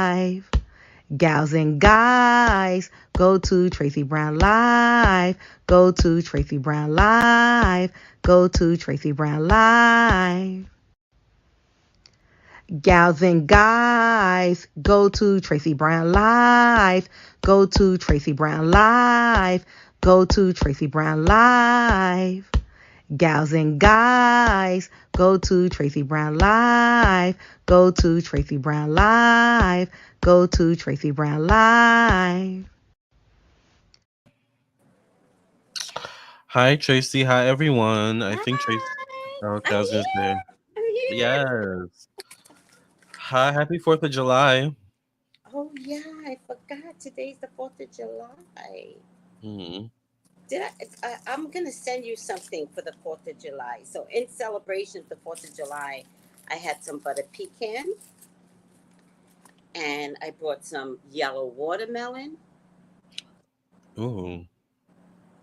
Live. Gals and guys, go to Tracy Brown Live. Go to Tracy Brown Live. Go to Tracy Brown Live. Gals and guys, go to Tracy Brown Live. Go to Tracy Brown Live. Go to Tracy Brown Live. Gals and guys, go to Tracy Brown Live. Go to Tracy Brown Live. Go to Tracy Brown Live. Hi, Tracy. Hi, everyone. I think Tracy. Hi, Okay, I'm I was gonna here. say I'm here. yes. Hi, happy 4th of July. Oh yeah, I forgot today's the 4th of July. Hmm. Did I'm gonna send you something for the 4th of July. So in celebration of the 4th of July, I had some butter pecan and I brought some yellow watermelon. Ooh,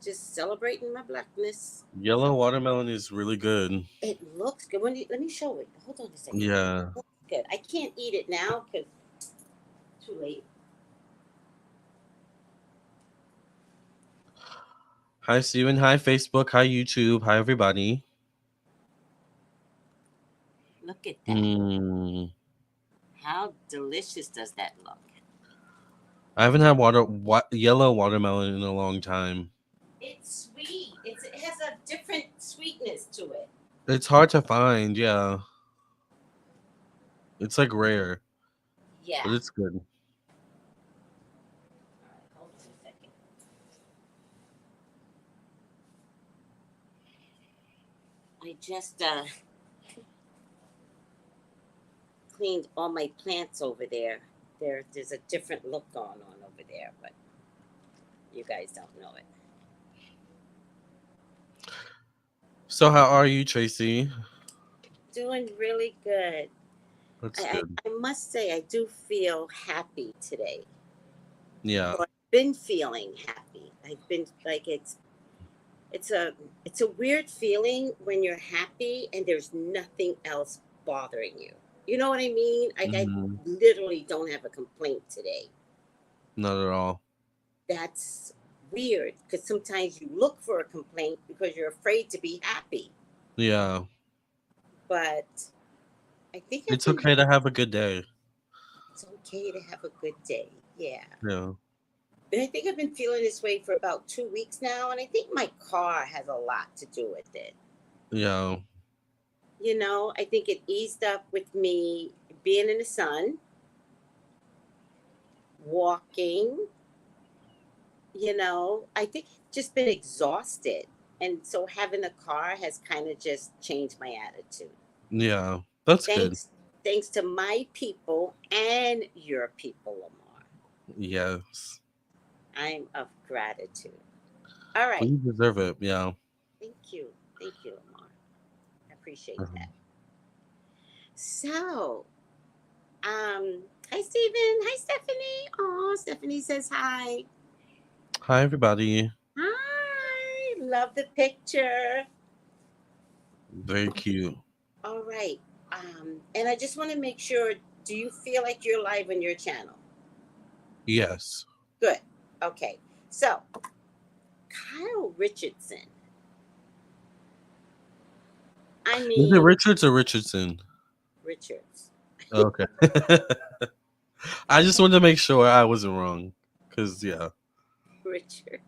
Just celebrating my blackness. yellow watermelon is really good. It looks good. Let me show it. Hold on a second. Yeah. It looks good. I can't eat it now because too late. Hi, Steven. Hi, Facebook. Hi, YouTube. Hi, everybody. Look at that. Mm. How delicious does that look? I haven't had yellow watermelon in a long time. It's sweet. It has a different sweetness to it. It's hard to find. Yeah, it's like rare, Yeah. but it's good. All right, hold on a second. I just cleaned all my plants over there. There's a different look going on over there, but you guys don't know it. So, how are you, Tracy? Doing really good. That's I, good. I must say I do feel happy today. Yeah. Or I've been feeling happy. I've been like it's a it's a weird feeling when you're happy and there's nothing else bothering you. You know what I mean? Like I Hmm. literally don't have a complaint today. Not at all. That's weird because sometimes you look for a complaint because you're afraid to be happy. Yeah. But I think I've It's been okay to have a good day. it's okay to have a good day. Yeah. Yeah. And I think I've been feeling this way for about 2 weeks now, and I think my car has a lot to do with it. Yeah. I think it eased up with me being in the sun, walking. I think I've just been exhausted. And so having a car has kind of just changed my attitude. Yeah. That's good. Thanks to my people and your people, Lamar. Yes. I'm of gratitude. All Well, right. you deserve it. Yeah. Thank you. Thank you, Lamar. I appreciate Mhm. that. So, hi Stephen. Hi Stephanie. Oh, Stephanie says hi. Hi, everybody. Hi. Love the picture. Very cute. All right. And I just want to make sure, do you feel like you're live on your channel? Yes. Good. Okay. So, Kyle Richardson. I Is it mean, Richards or Richardson? Richards. Okay. I just wanted to make sure I wasn't wrong. Because, yeah. Richards.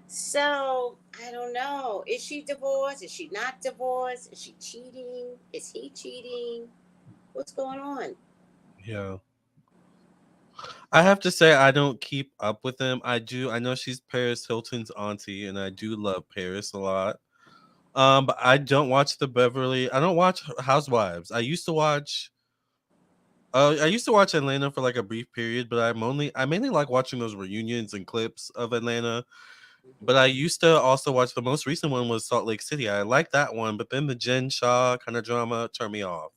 So, I don't know. Is she divorced? Is she not divorced? Is she cheating? Is he cheating? What's going on? Yeah. I have to say, I don't keep up with them. I do. I know she's Paris Hilton's auntie, and I do love Paris a lot. But I don't watch the Beverly. I don't watch Housewives. I used to watch Atlanta for like a brief period, but I mainly like watching those reunions and clips of Atlanta. But I Mhm. used to also watch the most recent one was Salt Lake City. I like that one, but then the Jen Shaw kind of drama turned me off.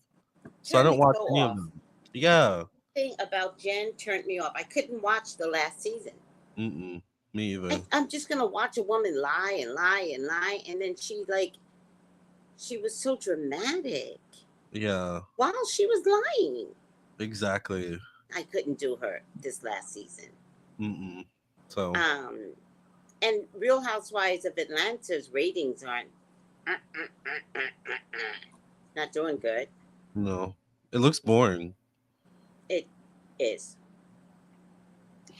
So I Turned don't me watch so any of off. them. Yeah. Thing about Jen turned me off. I couldn't watch the last season. Mm-mm. Me either. I'm just gonna watch a woman lie and lie and lie, and then she was so dramatic Yeah. while she was lying. Exactly. I couldn't do her this last season. Mm-mm. So Um, and Real Housewives of Atlanta's ratings aren't not doing good. no, it looks boring. It is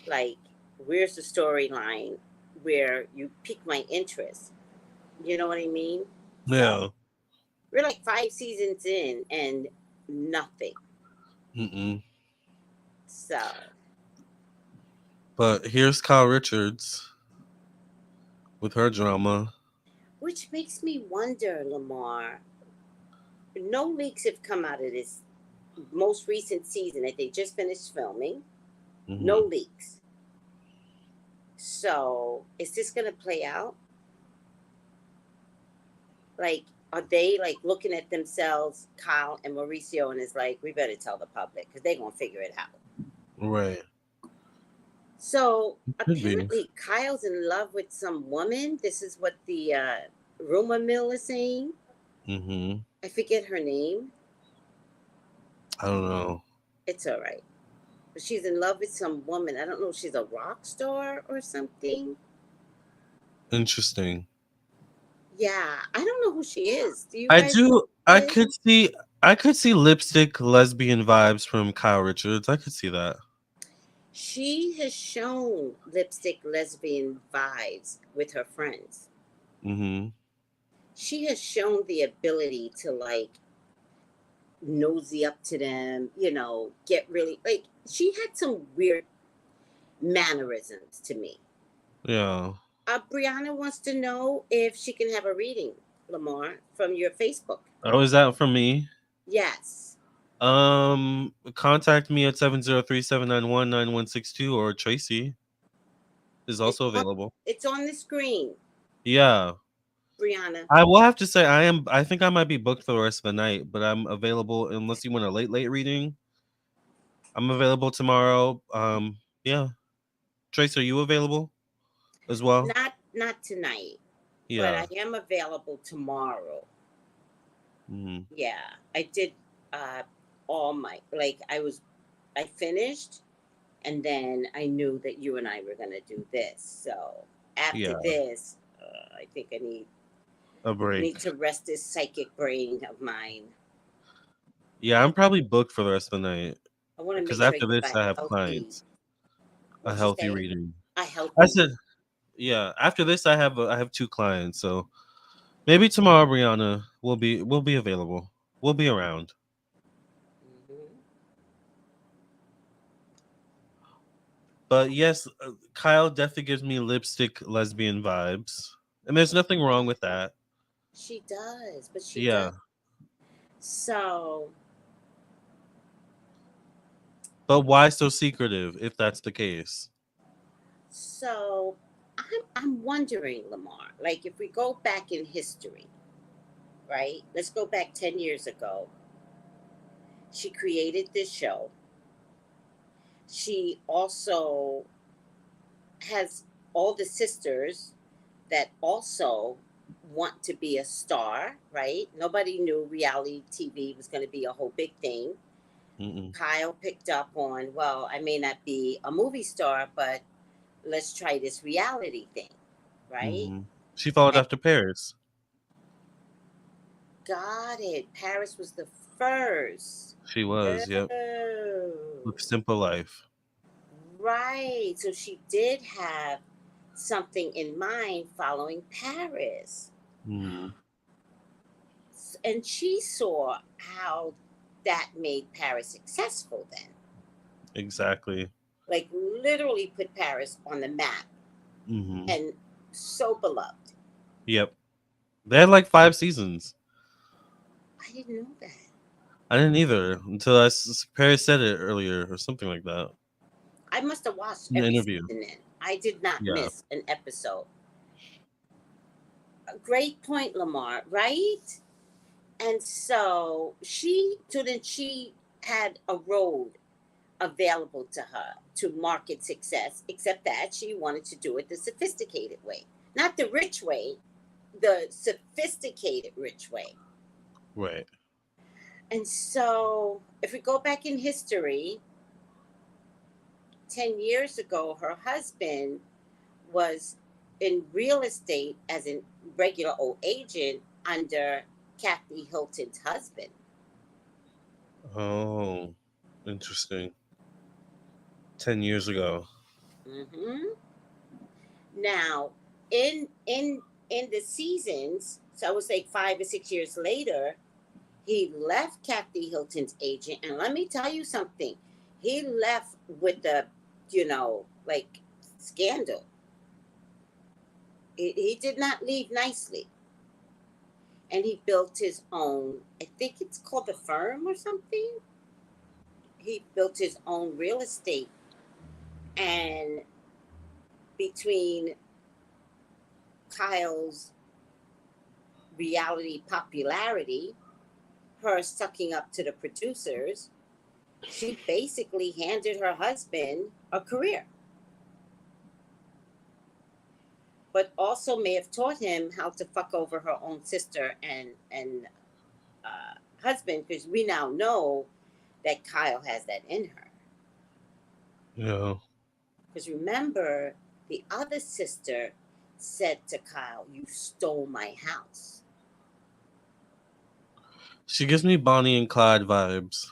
like, where's the storyline where you pique my interest? You know what I mean? So Yeah. we're like 5 seasons in and nothing. Mm-mm. So, But here's Kyle Richards with her drama. which makes me wonder, Lamar. No leaks have come out of this most recent season that they just finished filming. No Hmm. leaks. So, is this going to play out? Like, are they like looking at themselves, Kyle and Mauricio, and it's like, we better tell the public because they're going to figure it out. Right. So, Could be. apparently, Kyle's in love with some woman. This is what the rumor mill is saying. Hmm. I forget her name. I don't know. It's all right. But she's in love with some woman. I don't know if she's a rock star or something. Interesting. Yeah, I don't know who she is. Do you I guys know do. who I she is? could see. I could see lipstick lesbian vibes from Kyle Richards. I could see that. She has shown lipstick lesbian vibes with her friends. Hmm. She has shown the ability to like nosy up to them, get really like she had some weird mannerisms to me. Yeah. Brianna wants to know if she can have a reading, Lamar, from your Facebook. Oh, is that from me? Yes. Contact me at 703-791-9162, or Tracy is It's also on, available. it's on the screen, Yeah. Brianna. I will have to say I think I might be booked for the rest of the night, but I'm available unless you want a late reading. I'm available tomorrow. Yeah. Trace, are you available as well? Not tonight, but Yeah. I am available tomorrow. Hmm. Yeah, I did uh all my like I finished, and then I knew that you and I were going to do this. So, after Yeah. this, I think A break. need to rest this psychic brain of mine. Yeah, I'm probably booked for the rest of the night I want to because make sure I after get this a I have healthy, clients. A what you healthy say? reading. A I healthy said, read. yeah. After this, I have two clients, so maybe tomorrow, Brianna, will be available. We'll be around. Hmm. But yes, Kyle definitely gives me lipstick lesbian vibes, and there's nothing wrong with that. She does, but she does. Yeah, So, but why so secretive if that's the case? so I'm wondering, Lamar, like if we go back in history, right? Let's go back 10 years ago. She created this show. She also has all the sisters that also want to be a star, right? Nobody knew reality TV was going to be a whole big thing. Mm-mm. Kyle picked up on, well, I may not be a movie star, but let's try this reality thing, right? Mm-hmm. She followed And after Paris. got it. Paris was the first. She was, yep, Oh, with Simple Life. right. So she did have something in mind following Paris. Mm, And she saw how that made Paris successful then. exactly. Like literally put Paris on the map Hmm. and so beloved. Yep, they had like 5 seasons. I didn't know that. I didn't either until Paris said it earlier or something like that I must have watched in the every interview. season then. I did not Yeah, miss an episode. A great point, Lamar, right? And so then she had a road available to her to market success, except that she wanted to do it the sophisticated way. Not the rich way, the sophisticated rich way. right. And so, if we go back in history, 10 years ago, her husband was in real estate as a regular old agent under Kathy Hilton's husband. Oh, interesting. 10 years ago. Hmm. Now, in the seasons, so I would say 5 or 6 years later, he left Kathy Hilton's agent, and let me tell you something. He left with the, like scandal. He did not leave nicely, and he built his own. I think it's called the firm or something. He built his own real estate, and between Kyle's reality popularity, her sucking up to the producers, she basically handed her husband a career, but also may have taught him how to fuck over her own sister and husband, because we now know that Kyle has that in her. Yeah. Because remember, the other sister said to Kyle, "You stole my house." She gives me Bonnie and Clyde vibes.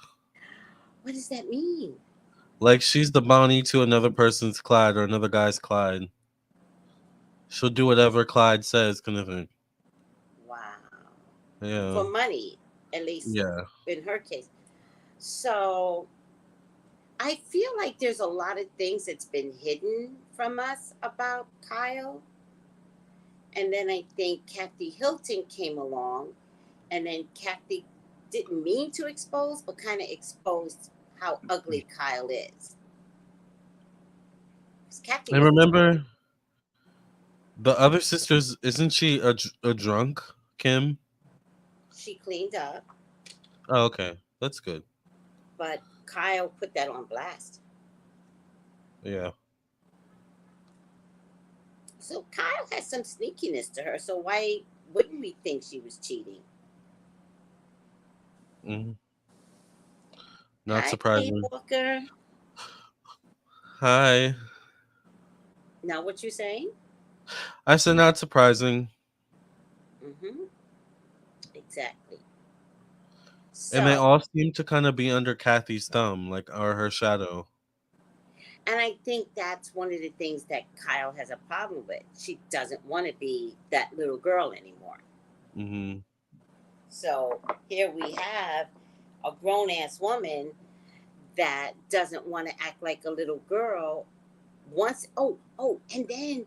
What does that mean? Like she's the Bonnie to another person's Clyde or another guy's Clyde. She'll do whatever Clyde says, kind of thing. Wow. Yeah. For money, at least Yeah. in her case. So I feel like there's a lot of things that's been hidden from us about Kyle. And then I think Kathy Hilton came along, and then Kathy didn't mean to expose, but kind of exposed how ugly Kyle is. 'Cause Kathy And was, remember the other sisters, isn't she a drunk, Kim? she cleaned up, Oh, okay. That's good. but Kyle put that on blast. Yeah. So Kyle has some sneakiness to her. So why wouldn't we think she was cheating? Hmm. Not Hi, Kate surprising. Walker. Hi. Now, what you saying? I said not surprising. Mm-hmm. Exactly. And they So, all seem to kind of be under Kathy's thumb, like, or her shadow. and I think that's one of the things that Kyle has a problem with. She doesn't want to be that little girl anymore. Hmm. So here we have a grown ass woman that doesn't want to act like a little girl. Once, and then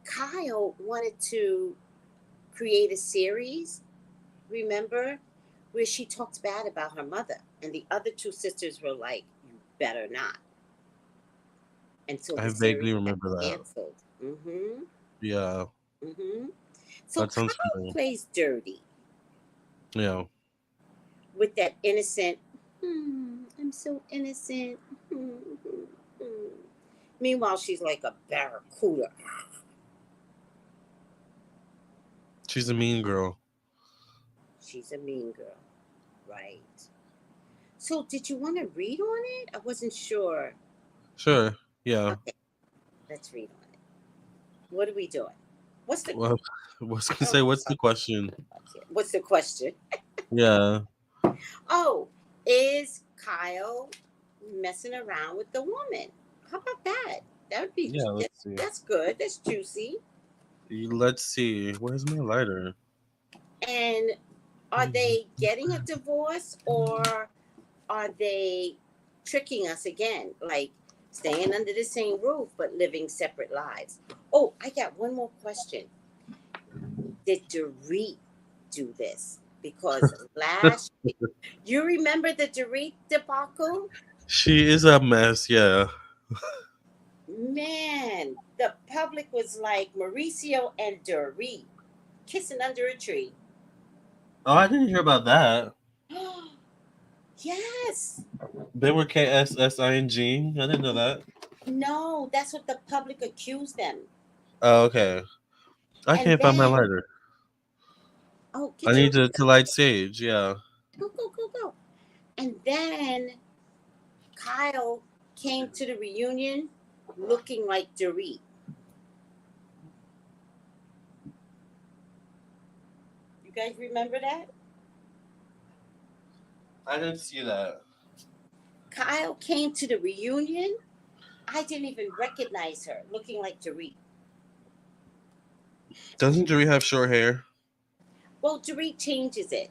Kyle wanted to create a series, remember, where she talked bad about her mother, and the other two sisters were like, "You better not." And so I the vaguely series got remember that. canceled. Mm-hmm. Yeah. Mm-hmm. So That sounds Kyle familiar. plays dirty Yeah. with that innocent. I'm so innocent. Hmm, hmm, hmm. Meanwhile, she's like a barracuda. She's a mean girl. She's a mean girl, right? So, did you want to read on it? I wasn't sure. Sure. Yeah. Okay, let's read on it. What are we doing? What's the Well, I was gonna oh, say, what's the question? what's the question? Yeah. Oh, is Kyle messing around with the woman? How about that? That would be Yeah. Let's see. that's good. That's juicy. Let's see. Where's my lighter? And are they getting a divorce, or are they tricking us again? Like staying under the same roof but living separate lives. Oh, I got one more question. Did Dorit do this? Because last year, you remember the Dorit debacle? She is a mess. Yeah. Man, the public was like Mauricio and Dorit kissing under a tree. Oh, I didn't hear about that. Yes. They were KSSING. I didn't know that. No, that's what the public accused them. Oh, okay. I And can't find my then, lighter. oh, I get your need to light sage. Yeah. go, go, go, go. And then Kyle came to the reunion looking like Dorit. You guys remember that? I didn't see that. Kyle came to the reunion. I didn't even recognize her, looking like Dorit. Doesn't Dory have short hair? Well, Dorit changes it.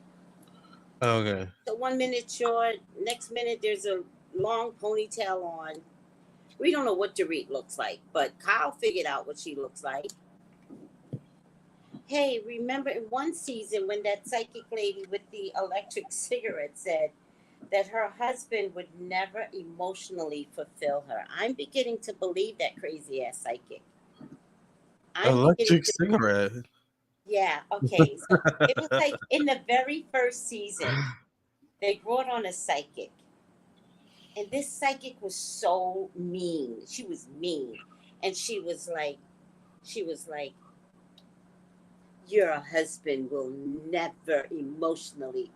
Okay. So 1 minute short, next minute there's a long ponytail on. We don't know what Dorit looks like, but Kyle figured out what she looks like. Hey, remember in one season when that psychic lady with the electric cigarette said that her husband would never emotionally fulfill her? I'm beginning to believe that crazy ass psychic. I'm beginning Electric to, cigarette. yeah, okay. So it was like in the very first season, they brought on a psychic. And this psychic was so mean. She was mean. And she was like, your husband will never emotionally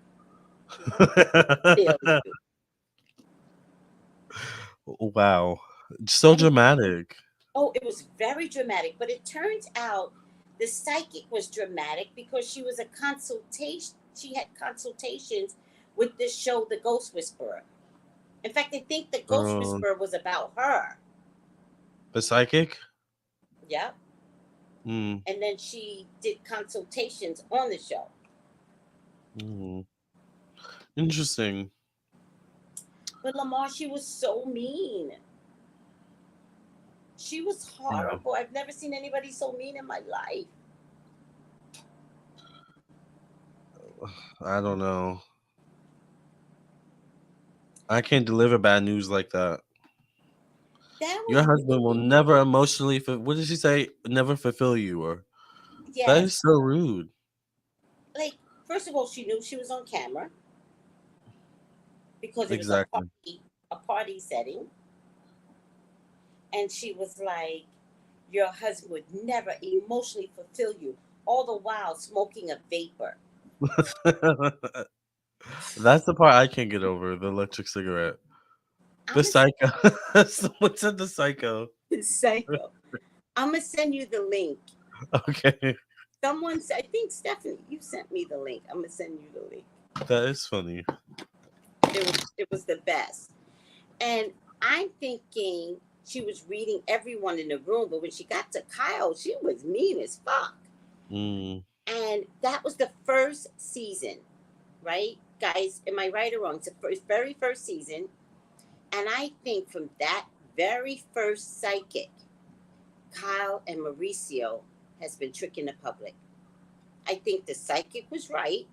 fulfill you. Wow. So And dramatic. oh, it was very dramatic. But it turns out the psychic was dramatic because she was a consultation. She had consultations with this show, The Ghost Whisperer. In fact, I think The Ghost Um, Whisperer was about her. the psychic? Yep. Mm, And then she did consultations on the show. mm. Interesting. But Lamarr, she was so mean. She was Yeah. horrible. I've never seen anybody so mean in my life. I don't know. I can't deliver bad news like that. That Your was husband will mean. never emotionally. What did she say? Never fulfill you, or that is Yes. so rude. Like, first of all, she knew she was on camera because it was Exactly. a party setting. And she was like, your husband would never emotionally fulfill you, all the while smoking a vapor. That's the part I can't get over. The electric cigarette. The I'm psycho. Someone said the psycho. a psycho. I'm going to send you the link. Okay, Someone said, I think Stephanie, you sent me the link. I'm going to send you the link. that is funny. It was the best. And I'm thinking she was reading everyone in the room, but when she got to Kyle, she was mean as fuck. Mm, And that was the first season, right? Guys, am I right or wrong? It's the very first season. And I think from that very first psychic, Kyle and Mauricio has been tricking the public. I think the psychic was right,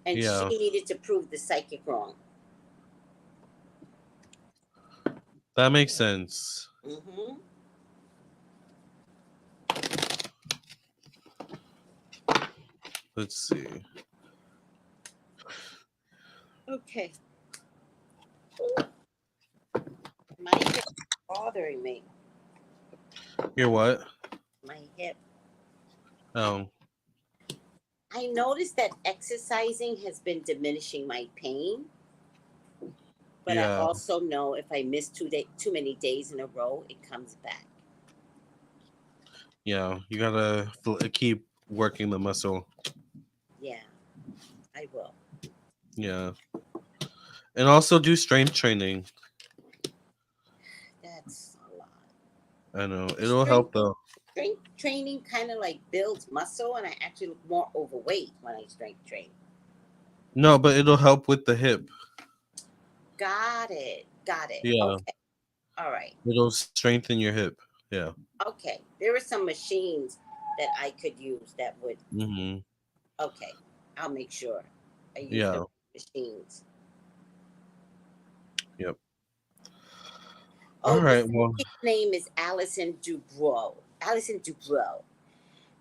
and she yeah, needed to prove the psychic wrong. that makes sense. Hmm. Let's see. Okay. Ooh, my hip is bothering me. You're what? My hip. Oh, I noticed that exercising has been diminishing my pain, but I yeah, also know if I miss too many days in a row, it comes back. yeah. You gotta keep working the muscle. Yeah, I will. Yeah, and also do strength training. That's a lot. I know it'll Strength help though. strength training kind of like builds muscle, and I actually look more overweight when I strength train. No, but it'll help with the hip. Got it. Got it. Yeah, Okay. All right. it'll strengthen your hip. Yeah. Okay. There are some machines that I could use that would. Hmm. Okay. I'll make sure I use the Yeah. machines. Yep. All Oh, the right. Well, psychic's name is Alison Dubrow. Alison Dubrow.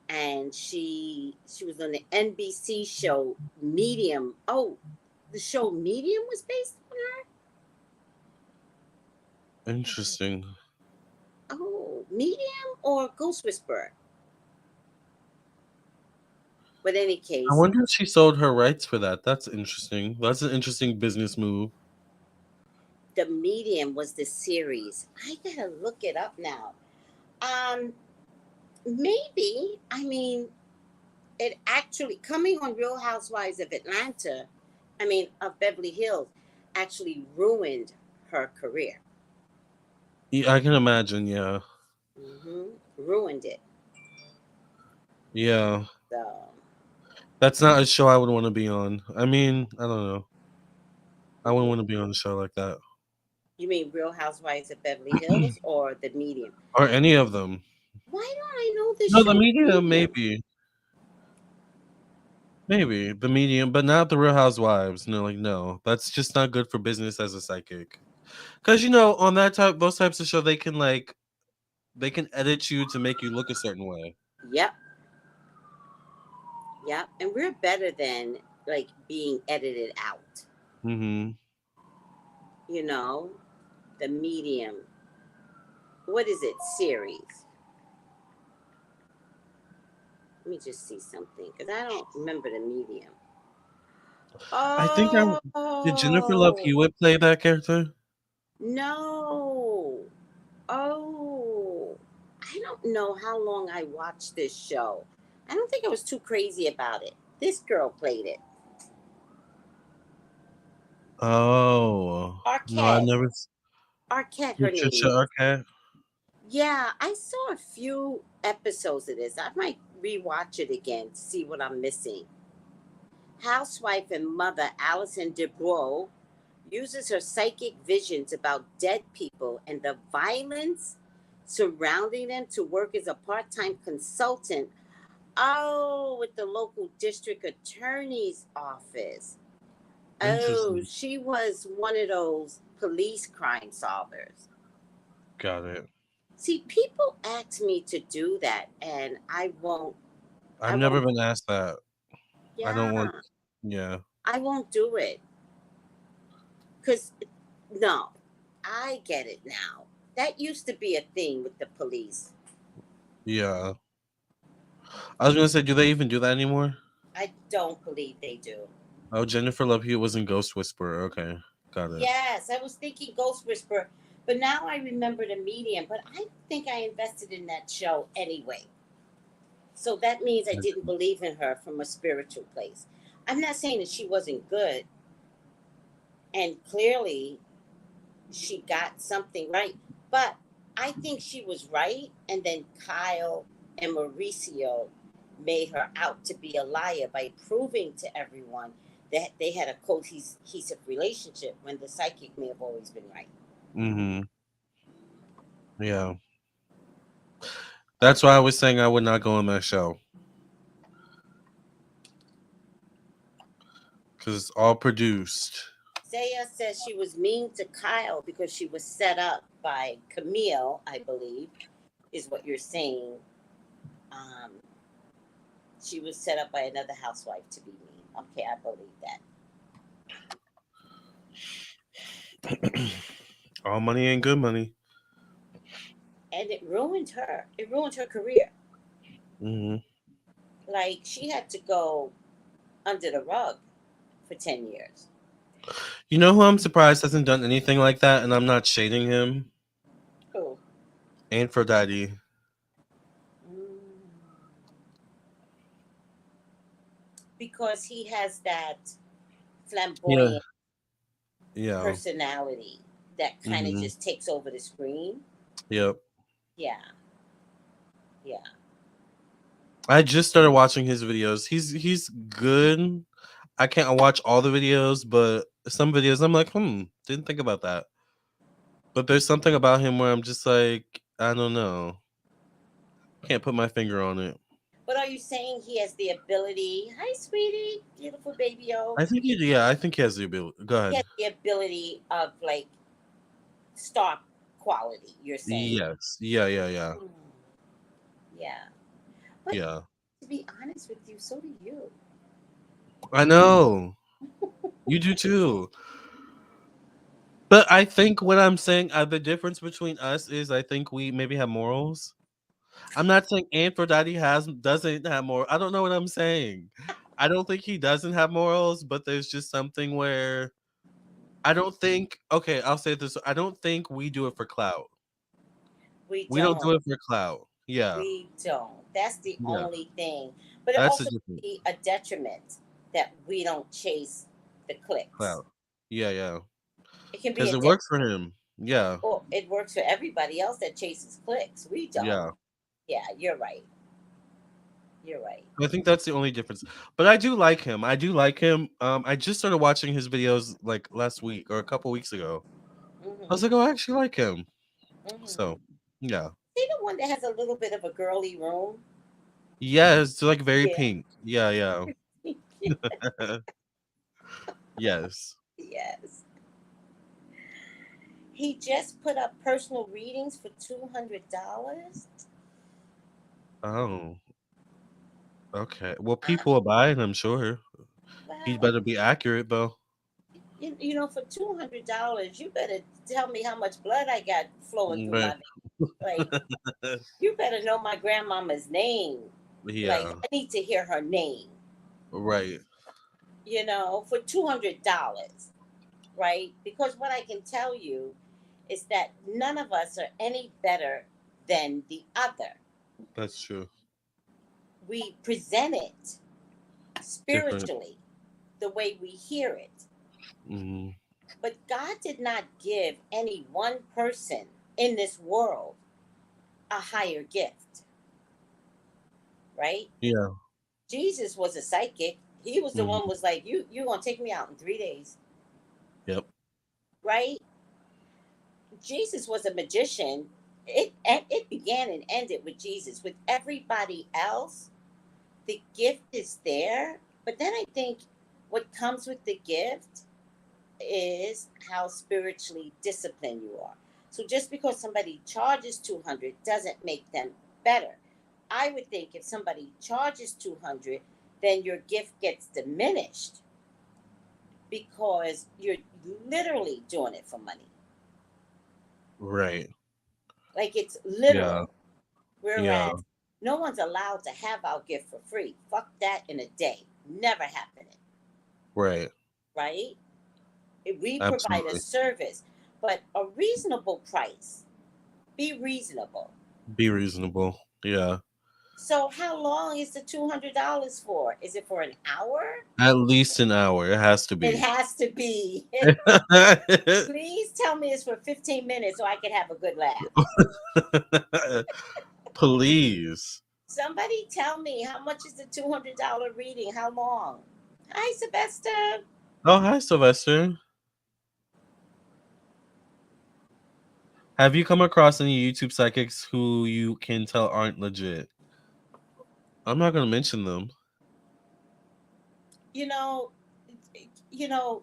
And she was on the NBC show Medium. Oh, the show Medium was based on her? interesting. Oh, Medium or Ghost Whisperer? But in any I case, wonder if she sold her rights for that. That's interesting. That's an interesting business move. the medium was the series. I gotta look it up now. Um, maybe. I mean, it actually coming on Real Housewives of Atlanta. I mean, of Beverly Hills, actually ruined her career. Yeah, I can imagine. Yeah, Ruined it. yeah. So, That's not a show I would want to be on. I mean, I don't know. I wouldn't mhm. want to be on a show like that You mean Real Housewives of Beverly Hills or the medium? or any of them. Why don't I know this No, the show, medium medium? maybe the medium, but not the Real Housewives. No, like no, that's just not good for business as a psychic. Because on that type, those types of show, they can edit you to make you look a certain way. Yep, yep. And we're better than like being edited out. Hmm. You know, the medium. What is it? Series. Let me just see something because I don't remember the medium. I think I did. Jennifer Love Oh Hewitt play that character. no! Oh, I don't know how long I watched this show. I don't think I was too crazy about it. This girl played it. Oh no, I Arquette. never. Arquette, her name Patricia is. Arquette. Yeah, I saw a few episodes of this. I might rewatch it again to see what I'm missing. Housewife and mother Alison DeBrow uses her psychic visions about dead people and the violence surrounding them to work as a part time consultant. Oh, with the local district attorney's office. Oh, Interesting. she was one of those police crime solvers. Got it. See, people ask me to do that, and I won't. I've I never won't. been asked that. I Yeah, don't want. Yeah. I won't do it. Cause no, I get it now. That used to be a thing with the police. Yeah. I was gonna say, do they even do that anymore? I don't believe they do. Oh, Jennifer Love Hewitt was in Ghost Whisperer. Okay, got it. Yes, I was thinking Ghost Whisperer, but now I remember the medium. But I think I invested in that show anyway. So that means I didn't believe in her from a spiritual place. I'm not saying that she wasn't good, and clearly she got something right. But I think she was right, and then Kyle and Mauricio made her out to be a liar by proving to everyone that they had a cohesive relationship when the psychic may have always been right. Mm-hmm. Yeah. That's why I was saying I would not go on that show because it's all produced. Zaya says she was mean to Kyle because she was set up by Camille, I believe, is what you're saying. Um, she was set up by another housewife to be mean. Okay, I believe that. All money ain't good money. And it ruined her. It ruined her career. Hmm. Like she had to go under the rug for 10 years. You know who I'm surprised hasn't done anything like that, and I'm not shading him. Oh. Aphrodite. Mm. Because he has that Yeah. flamboyant Yeah. personality that kind of Hmm. just takes over the screen. Yep. Yeah. Yeah. I just started watching his videos. He's good. I can't watch all the videos, but some videos I'm like, didn't think about that. But there's something about him where I'm just like, I don't know. Can't put my finger on it. But are you saying he has the ability? Hi, sweetie, beautiful baby. Oh, I think he has the ability. Go he ahead. has the ability of like star quality. You're saying? Yes. Yeah, yeah, yeah. Hmm. Yeah. But Yeah. to be honest with you, so do you. I know. You do too. But I think what I'm saying, the difference between us is I think we maybe have morals. I'm not saying Aphrodite doesn't have more. I don't know what I'm saying. I don't think he doesn't have morals, but there's just something where I don't think. Okay, I'll say this. I don't think we do it for clout. We We don't don't. do it for clout. Yeah, We don't. That's the yeah. only thing. But it That's the also difference. be a detriment that we don't chase the clicks. Clout. Yeah, yeah. It can be Because a it detriment. works for him. Yeah, Well, it works for everybody else that chases clicks. We don't. yeah. Yeah, you're right. You're right. I think that's the only difference. But I do like him. I do like him. I just started watching his videos like last week or a couple weeks ago. I was Hmm. like, oh, I actually like him. So, Hmm. yeah. See the one that has a little bit of a girly room? Yeah, it's like very Yeah. pink. Yeah, yeah. Yes. Yes. He just put up personal readings for $200. Oh, okay. Well, Uh, people will buy it, I'm sure. He'd well, better be accurate, though. for $200, you better tell me how much blood I got flowing through my Right. veins. Like, you better know my grandmama's name. Like, Yeah. I need to hear her name. Right. For $200, right? Because what I can tell you is that none of us are any better than the other. That's true. We present it Different. spiritually the way we hear it. Hmm. But God did not give any one person in this world a higher gift, right? Yeah. Jesus was a psychic. He was the one Hmm. was like, you're gonna take me out in 3 days, Yep. right? Jesus was a magician. It began and ended with Jesus. With everybody else, the gift is there. But then I think what comes with the gift is how spiritually disciplined you are. So just because somebody charges 200 doesn't make them better. I would think if somebody charges 200, then your gift gets diminished because you're literally doing it for money. Right. Like it's Yeah. literal. Yeah. Whereas no one's allowed to have our gift for free. Fuck that in a day. Never happening. Right. Right? We provide a Absolutely. service, but a reasonable price. Be reasonable. Be reasonable. Yeah. So how long is the $200 for? Is it for an hour? At least an hour. It has to It be. has to be. Please tell me it's for 15 minutes so I can have a good laugh. Please. Somebody tell me how much is the $200 reading? How long? Hi, Sylvester. Oh, hi, Sylvester. Have you come across any YouTube psychics who you can tell aren't legit? I'm not going to mention them. You know, you know,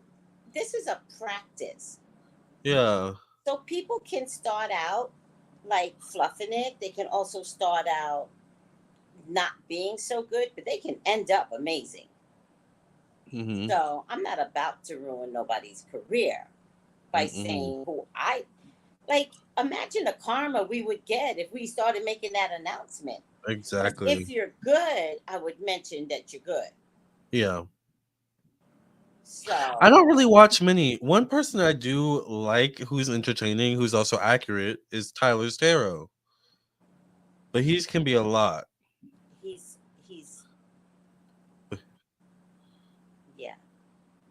this is a practice. Yeah. So people can start out like fluffing it. They can also start out not being so good, but they can end up amazing. Hmm. So I'm not about to ruin nobody's career by Mm-mm. saying who I like. Imagine the karma we would get if we started making that announcement. Because if Exactly. you're good, I would mention that you're good. Yeah. I So don't really watch many. One person I do like who's entertaining, who's also accurate, is Tyler's Tarot. But he can be a lot. he's yeah,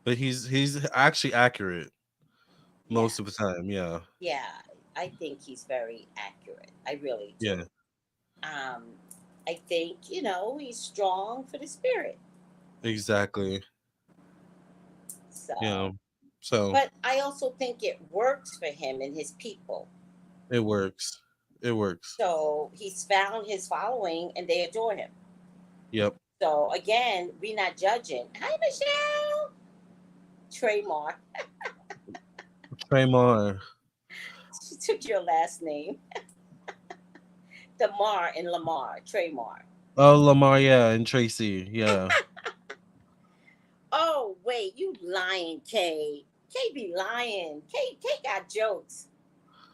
But he's actually accurate yeah, most of the time. Yeah. yeah. I think he's very accurate. I really do. Yeah. Um, I think he's strong for the spirit. Exactly. Yeah. So, So but I also think it works for him and his people. it works. It works. So he's found his following and they adore him. Yep. So again, we not judging. Hi, Michelle. Traymar. Tremor. She took your last name. Damar and Lamar. Traymar. Oh, Lamar, yeah, and Tracy, yeah. Oh, wait, you lying, Kay. Kay be lying. Kay got jokes.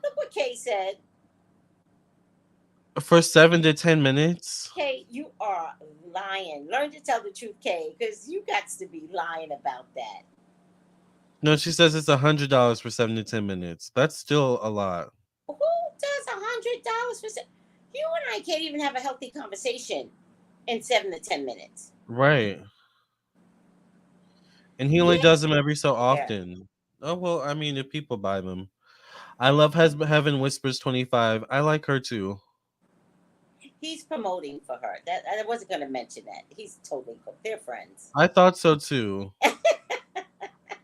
Look what Kay said. For 7 to 10 minutes. Kay, you are lying. Learn to tell the truth, Kay, because you got to be lying about that. No, she says it's $100 for 7 to 10 minutes. That's still a lot. Who does $100 for? You and I can't even have a healthy conversation in 7 to 10 minutes. Right. And he only Get does them every so there. often. Oh well, I mean, if people buy them, I love Heaven Whispers 25. I like her too. He's promoting for her. That I wasn't going to mention that. He's totally cool. They're friends. I thought so too, but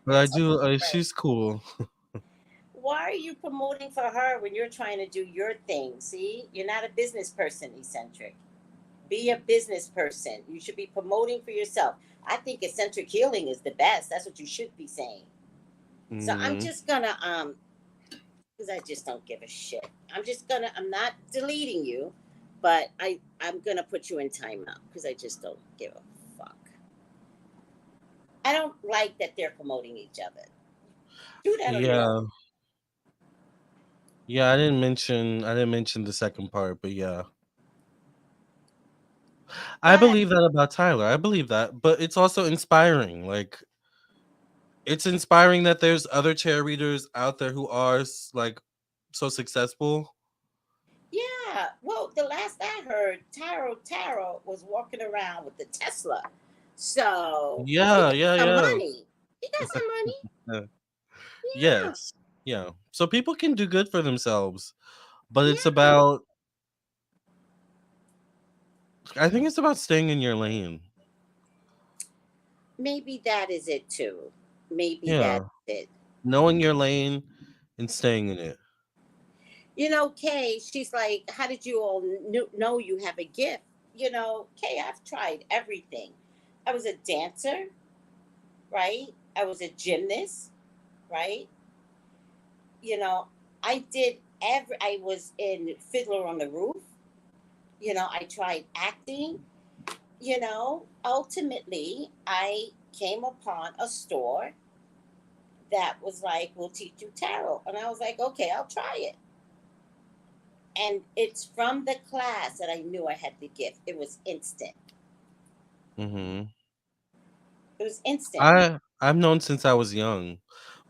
They're I totally do. friends. She's cool. Why are you promoting for her when you're trying to do your thing? See, you're not a business person, eccentric. Be a business person. You should be promoting for yourself. I think eccentric healing is the best. That's what you should be saying. So I'm Hmm. just gonna because I just don't give a shit. I'm not deleting you, but I'm gonna put you in timeout because I just don't give a fuck. I don't like that they're promoting each other. Do that on your own. Yeah, yeah. I didn't mention the second part, but yeah, I But believe that about Tyler. I believe that, but it's also inspiring. Like it's inspiring that there's other chair readers out there who are like so successful. yeah, well, the last I heard, Taro was walking around with the Tesla. So he Yeah, got yeah, some yeah. money. He got some money. Uh, Yeah, yes, yeah. So people can do good for themselves, but it's yeah. about. I think it's about staying in your lane. Maybe that is it too. Maybe that's Yeah, it. knowing your lane and staying in it. Kay, she's like, how did you all know you have a gift? Kay, I've tried everything. I was a dancer, right? I was a gymnast, right? You know, I was in Fiddler on the Roof. I tried acting. Ultimately, I came upon a store that was like, we'll teach you tarot. And I was like, okay, I'll try it. And it's from the class that I knew I had the gift. It was instant. Hmm. It was instant. I've known since I was young,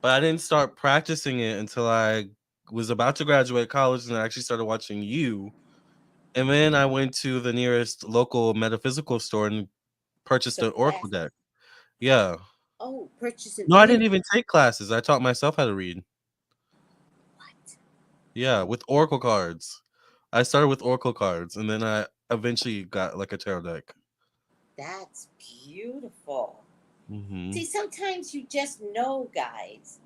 but I didn't start practicing it until I was about to graduate college, and I actually started watching you. And then I went to the nearest local metaphysical store and purchased Took an oracle classes. deck. Yeah. Oh, purchasing. No, I You didn't even take classes. I taught myself how to read. what? Yeah, with oracle cards. I started with oracle cards, and then I eventually got like a tarot deck. That's beautiful. Hmm. See, sometimes you just know, guys,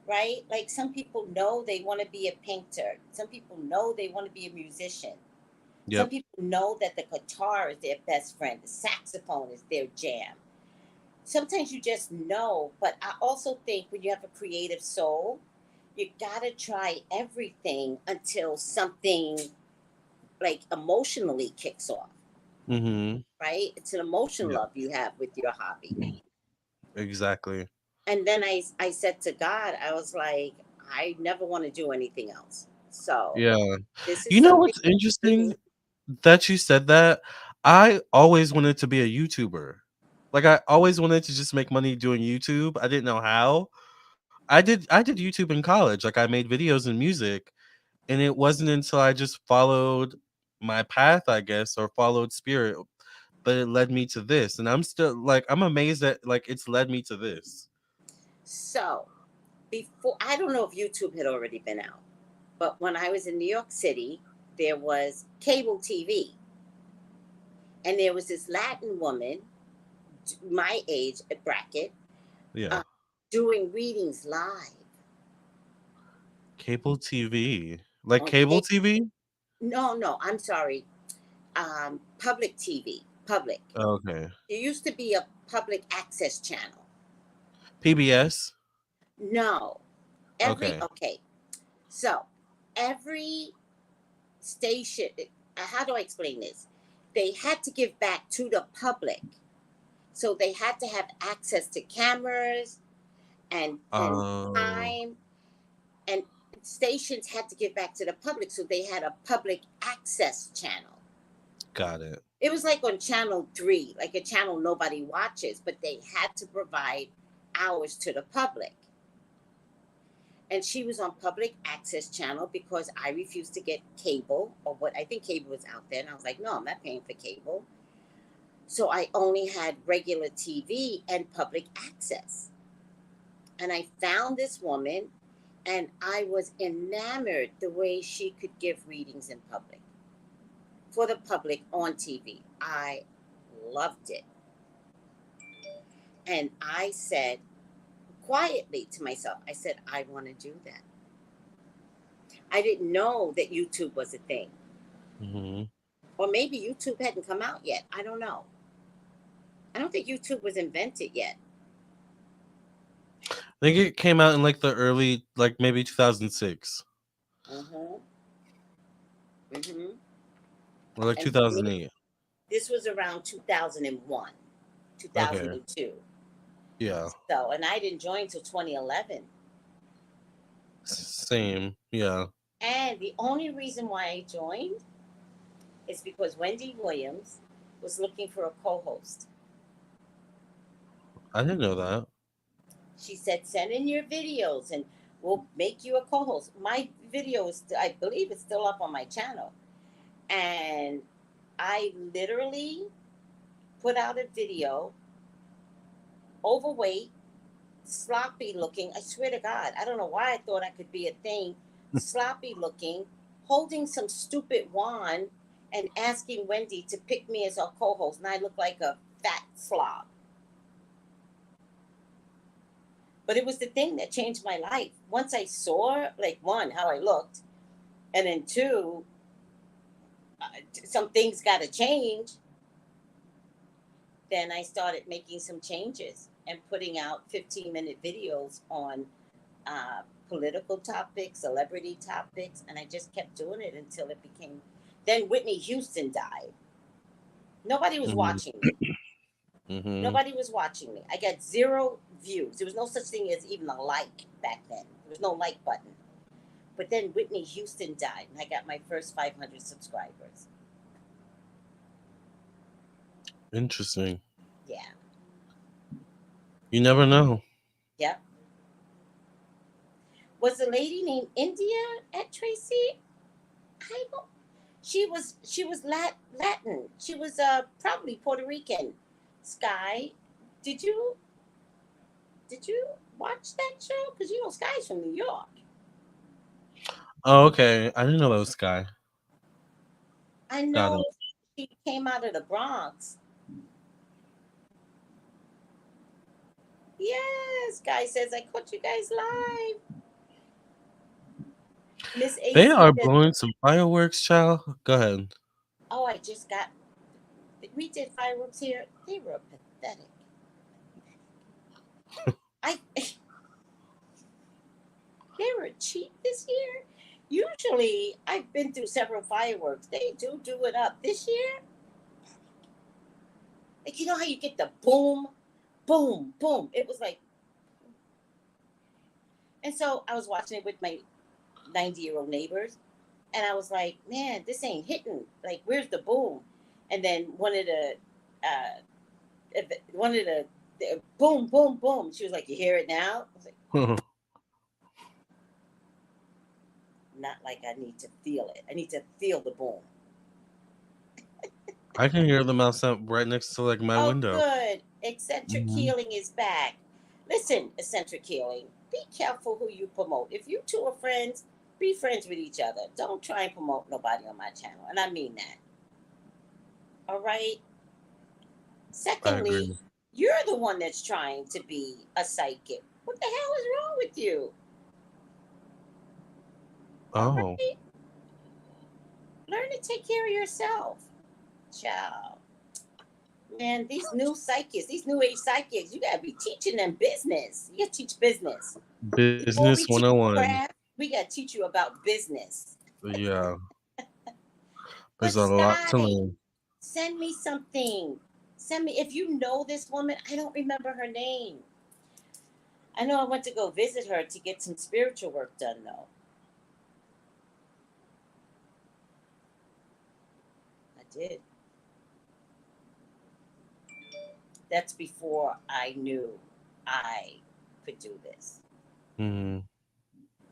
right? Like some people know they want to be a painter. Some people know they want to be a musician. Some Yep. people know that the guitar is their best friend, the saxophone is their jam. Sometimes you just know, but I also think when you have a creative soul, you gotta try everything until something like emotionally kicks off, Hmm. right? It's an emotion Yeah. love you have with your hobby. Exactly. And then I said to God, I was like, I never want to do anything else. So Yeah. this is You know something. what's Mhm. interesting that you said that? I always wanted to be a YouTuber. Like I always wanted to just make money doing YouTube. I didn't know how. I did YouTube in college. Like I made videos and music, and it wasn't until I just followed my path, I guess, or followed spirit, but it led me to this. And I'm still like I'm amazed that like it's led me to this. So before, I don't know if YouTube had already been out, but when I was in New York City, there was cable TV, and there was this Latin woman, my age bracket, Yeah. uh, doing readings live Cable TV. Like on cable cable. TV? No, no, I'm sorry, public TV, public. Okay. There used to be a public access channel. PBS? No, Okay. okay. So every station. How do I explain this? They had to give back to the public, so they had to have access to cameras and Oh. time, and stations had to give back to the public, so they had a public access channel. Got it. It was like on channel 3, like a channel nobody watches, but they had to provide hours to the public. And she was on public access channel because I refused to get cable, or what I think cable was out there. And I was like, no, I'm not paying for cable. So I only had regular TV and public access. And I found this woman, and I was enamored the way she could give readings in public, for the public on TV. I loved it. And I said quietly to myself, I said, I want to do that. I didn't know that YouTube was a thing. Mm-hmm. Or maybe YouTube hadn't come out yet. I don't know. I don't think YouTube was invented yet. I think it came out in like the early, like maybe 2006. Mm-hmm. Mm-hmm. Or like And 2008. this was around 2001, Okay. 2002. Yeah. So, and I didn't join till 2011. Same. Yeah. And the only reason why I joined is because Wendy Williams was looking for a co-host. I didn't know that. She said, send in your videos and we'll make you a co-host. My video is, I believe it's still up on my channel. And I literally put out a video, overweight, sloppy looking. I swear to God, I don't know why I thought I could be a thing. Sloppy looking, holding some stupid wand and asking Wendy to pick me as her co-host. And I look like a fat slob. But it was the thing that changed my life. Once I saw, like, one, how I looked, and then two, some things got to change. Then I started making some changes and putting out 15-minute videos on political topics, celebrity topics, and I just kept doing it until it became. Then Whitney Houston died. Nobody was watching me. Mm-hmm. Nobody was watching me. I got 0 views. There was no such thing as even a like back then. There was no like button. But then Whitney Houston died, and I got my first 500 subscribers. Interesting. Yeah. You never know. Yep. Was the lady named India at Tracy? I don't. She was Latin. She was probably Puerto Rican. Sky, did you watch that show? Because you know Sky's from New York. Oh, okay. I didn't know that was Sky. I know she came out of the Bronx. Yes, Sky says I caught you guys live. Miss AC They are says, blowing some fireworks, child. Go ahead. oh, I just got. We did fireworks here. They were pathetic. They were cheap this year. Usually, I've been through several fireworks. They do it up. This year, like, you know how you get the boom, boom, boom. It was like, and so I was watching it with my 90-year-old neighbors, and I was like, man, this ain't hitting. Like, where's the boom? And then one of the boom, boom, boom. She was like, you hear it now? I was like, not like I need to feel it. I need to feel the boom. I can hear them outside right next to like my window. Good. Eccentric healing is back. Listen, eccentric healing, be careful who you promote. If you two are friends, be friends with each other. Don't try and promote nobody on my channel. And I mean that. All right? Secondly, you're the one that's trying to be a psychic. What the hell is wrong with you? Oh. Right? Learn to take care of yourself. Child. Man, these new psychics, these new age psychics, you gotta be teaching them business. You gotta teach business. Business 101. We gotta teach you about business. Yeah. There's a lot to learn. Send me something. Send me, if you know this woman, I don't remember her name. I know I went to go visit her to get some spiritual work done, though. did. That's before I knew I could do this. Mm,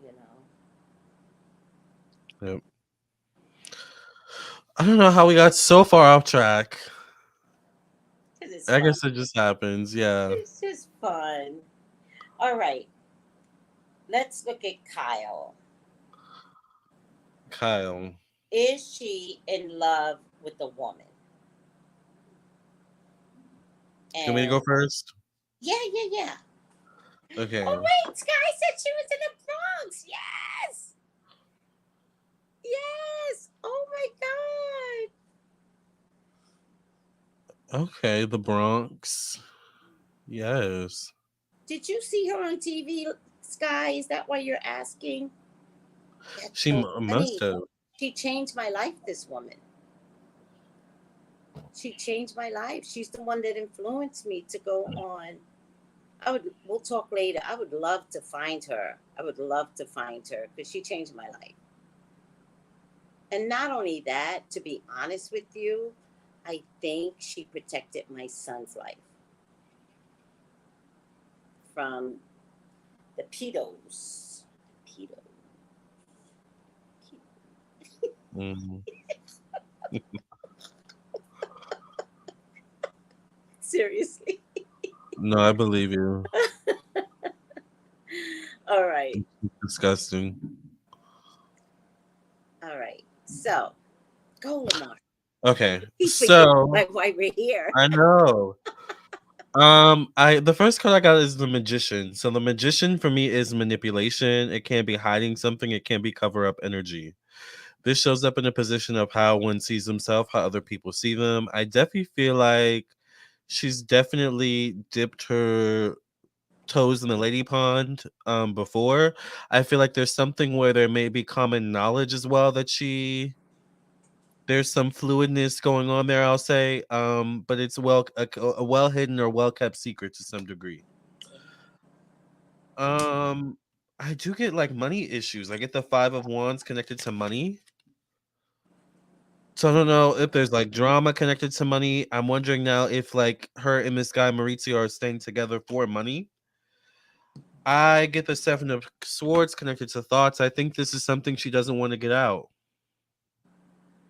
You know, yep. I don't know how we got so far off track. because it's I fun. guess it just happens. Yeah. It's just fun. All right, let's look at Kyle. Kyle. Is she in love with the woman? Do you want me to go And first? yeah, yeah, yeah. Okay. Oh wait, Sky said she was in the Bronx. Yes, yes. Oh my God. Okay. The Bronx. Yes. Did you see her on TV, Sky? Is that why you're asking? That's She so must funny. have. She changed my life. This woman. She changed my life. She's the one that influenced me to go on. I would. We'll talk later. I would love to find her. I would love to find her because she changed my life. And not only that, to be honest with you, I think she protected my son's life from the pedos. Pedo. Mm. Seriously. No, I believe you. All right. It's disgusting. All right. So go, Lamar. Okay. He forget So why we're here. I know. I the first card I got is the magician. So the magician for me is manipulation. It can be hiding something, it can be cover up energy. This shows up in a position of how one sees himself, how other people see them. I definitely feel like she's definitely dipped her toes in the lady pond before. I feel like there's something where there may be common knowledge as well that there's some fluidness going on there, I'll say. But it's a well hidden or well kept secret to some degree. Um, I do get like money issues. I get the 5 of Wands connected to money. So I don't know if there's like drama connected to money. I'm wondering now if like her and this guy Mauricio are staying together for money. I get the 7 of Swords connected to thoughts. I think this is something she doesn't want to get out.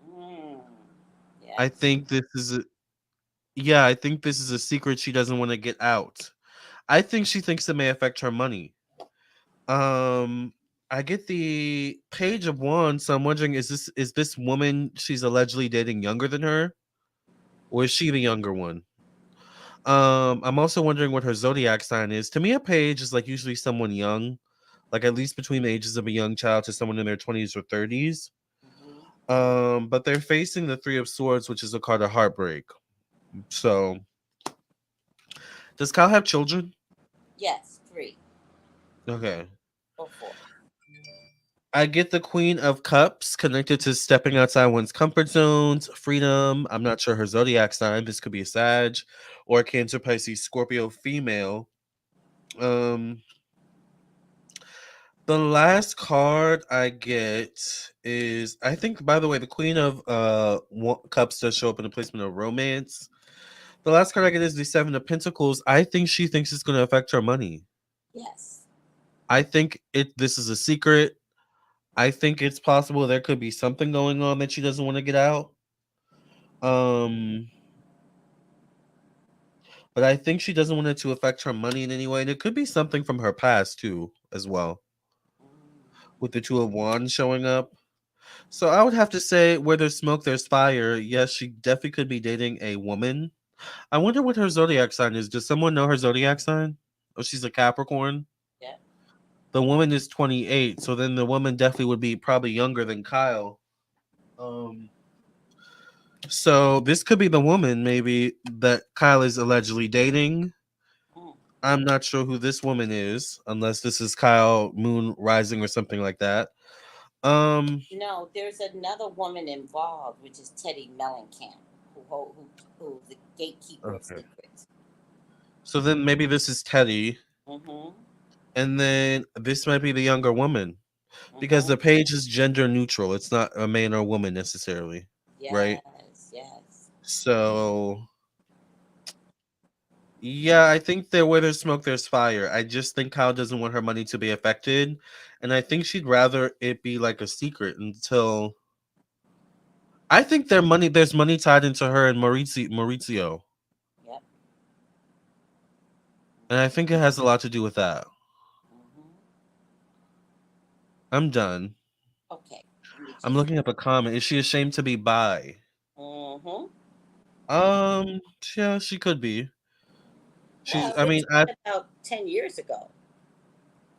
Mm, I yes. think this is a, yeah, I think this is a secret she doesn't want to get out. I think she thinks it may affect her money. Um, I get the Page of Wands, so I'm wondering is this woman she's allegedly dating younger than her, or is she the younger one? I'm also wondering what her zodiac sign is. To me, a page is like usually someone young, like at least between the ages of a young child to someone in their 20s or 30s. Hmm. But they're facing the 3 of Swords, which is a card of heartbreak. So, does Kyle have children? Yes, three Okay. or four. I get the Queen of Cups connected to stepping outside one's comfort zones, freedom. I'm not sure her zodiac sign. This could be a Sag or a Cancer, Pisces, Scorpio female. Um, the last card I get is, I think, by the way, the Queen of Cups does show up in the placement of romance. The last card I get is the 7 of Pentacles. I think she thinks it's going to affect her money. Yes. I think this is a secret. I think it's possible there could be something going on that she doesn't want to get out. Um, but I think she doesn't want it to affect her money in any way, and it could be something from her past too, as well, Mm. with the 2 of Wands showing up. So I would have to say, where there's smoke, there's fire. Yes, she definitely could be dating a woman. I wonder what her zodiac sign is. Does someone know her zodiac sign? Oh, she's a Capricorn. Yeah. The woman is 28, so then the woman definitely would be probably younger than Kyle. Um, so this could be the woman maybe that Kyle is allegedly dating. Mm. I'm not sure who this woman is, unless this is Kyle Moon Rising or something like that. Um, No, there's another woman involved, which is Teddy Mellencamp, who's the gatekeeper of okay. secrets. So then maybe this is Teddy, Mm-hmm. and then this might be the younger woman because Mm-hmm. the page is gender neutral. It's not a man or woman necessarily, right? Yes. So yeah, I think that where there's smoke, there's fire. I just think Kyle doesn't want her money to be affected, and I think she'd rather it be like a secret until. I think there's money tied into her and Maurizio, Yep. and I think it has a lot to do with that. Mm-hmm. I'm done. Okay. Let me I'm just. looking up a comment. Is she ashamed to be bi? Mm-hmm. Um, yeah, she could be. She's. Well, I it's mean, I. been about 10 years ago.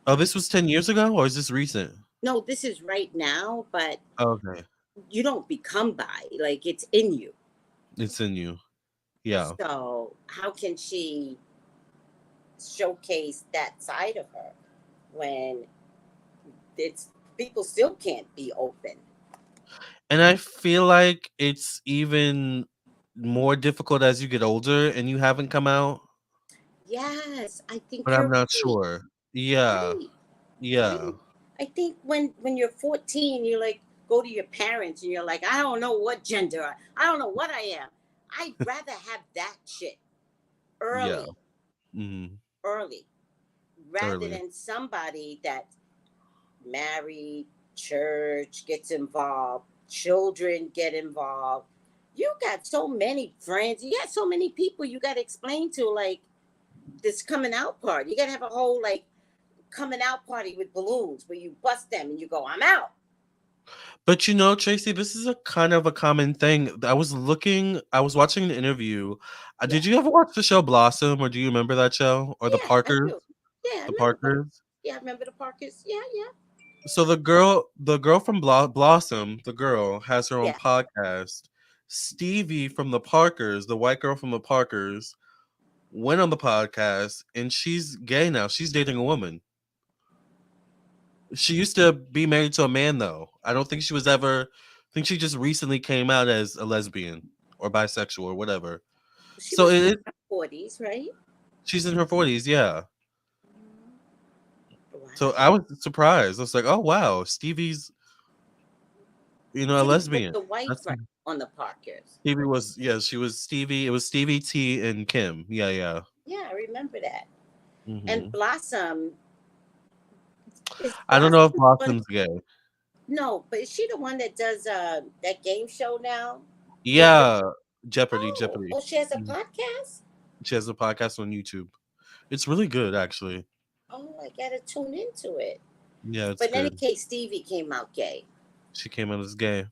Oh, this was 10 years ago, or is this recent? No, this is right now, but Okay, you don't become bi. Like it's in you. it's in you. Yeah, So how can she showcase that side of her when it's people still can't be open? and I feel like it's even more difficult as you get older and you haven't come out. Yes, I think But I'm you're not right. sure. Yeah, Right. yeah. Right. I think when you're 14, you like go to your parents and you're like, I don't know what gender I don't know what I am. I'd rather have that shit Yeah. early, Mhm. early, rather Early. than somebody that married, church gets involved, children get involved. You got so many friends. You got so many people you got to explain to, like this coming out party. You got to have a whole like coming out party with balloons where you bust them and you go, I'm out. But Tracy, this is a kind of a common thing. I was watching an interview. Yeah, Did you ever watch the show Blossom, or do you remember that show? Or the yeah, I Parkers? do. Yeah, I The remember. Parkers? Yeah, I remember the Parkers. Yeah, yeah, So the girl from Blossom, the girl has her own yeah. podcast. Stevie from the Parkers, the white girl from the Parkers, went on the podcast and she's gay now. She's dating a woman. She used to be married to a man though. I don't think she was ever. I think she just recently came out as a lesbian or bisexual or whatever. She So must it be in is. her 40s, right? She's in her 40s, yeah. So I Wow. was surprised. I was like, oh wow, Stevie's a Stevie was lesbian. the white That's friend on the Parkers. Stevie was yeah. She was Stevie. It was Stevie T and Kim. Yeah, yeah. Yeah, I remember that. And Hmm. Blossom is I don't Blossom know if the one. Blossom's gay. No, but is she the one that does that game show now? Jeopardy. Yeah, Jeopardy, Oh, Jeopardy. oh, she has a Mhm. podcast. She has a podcast on YouTube. It's really good, actually. Oh, I gotta tune into it. Yeah, it's But in any good. case, Stevie came out gay. She came out as gay.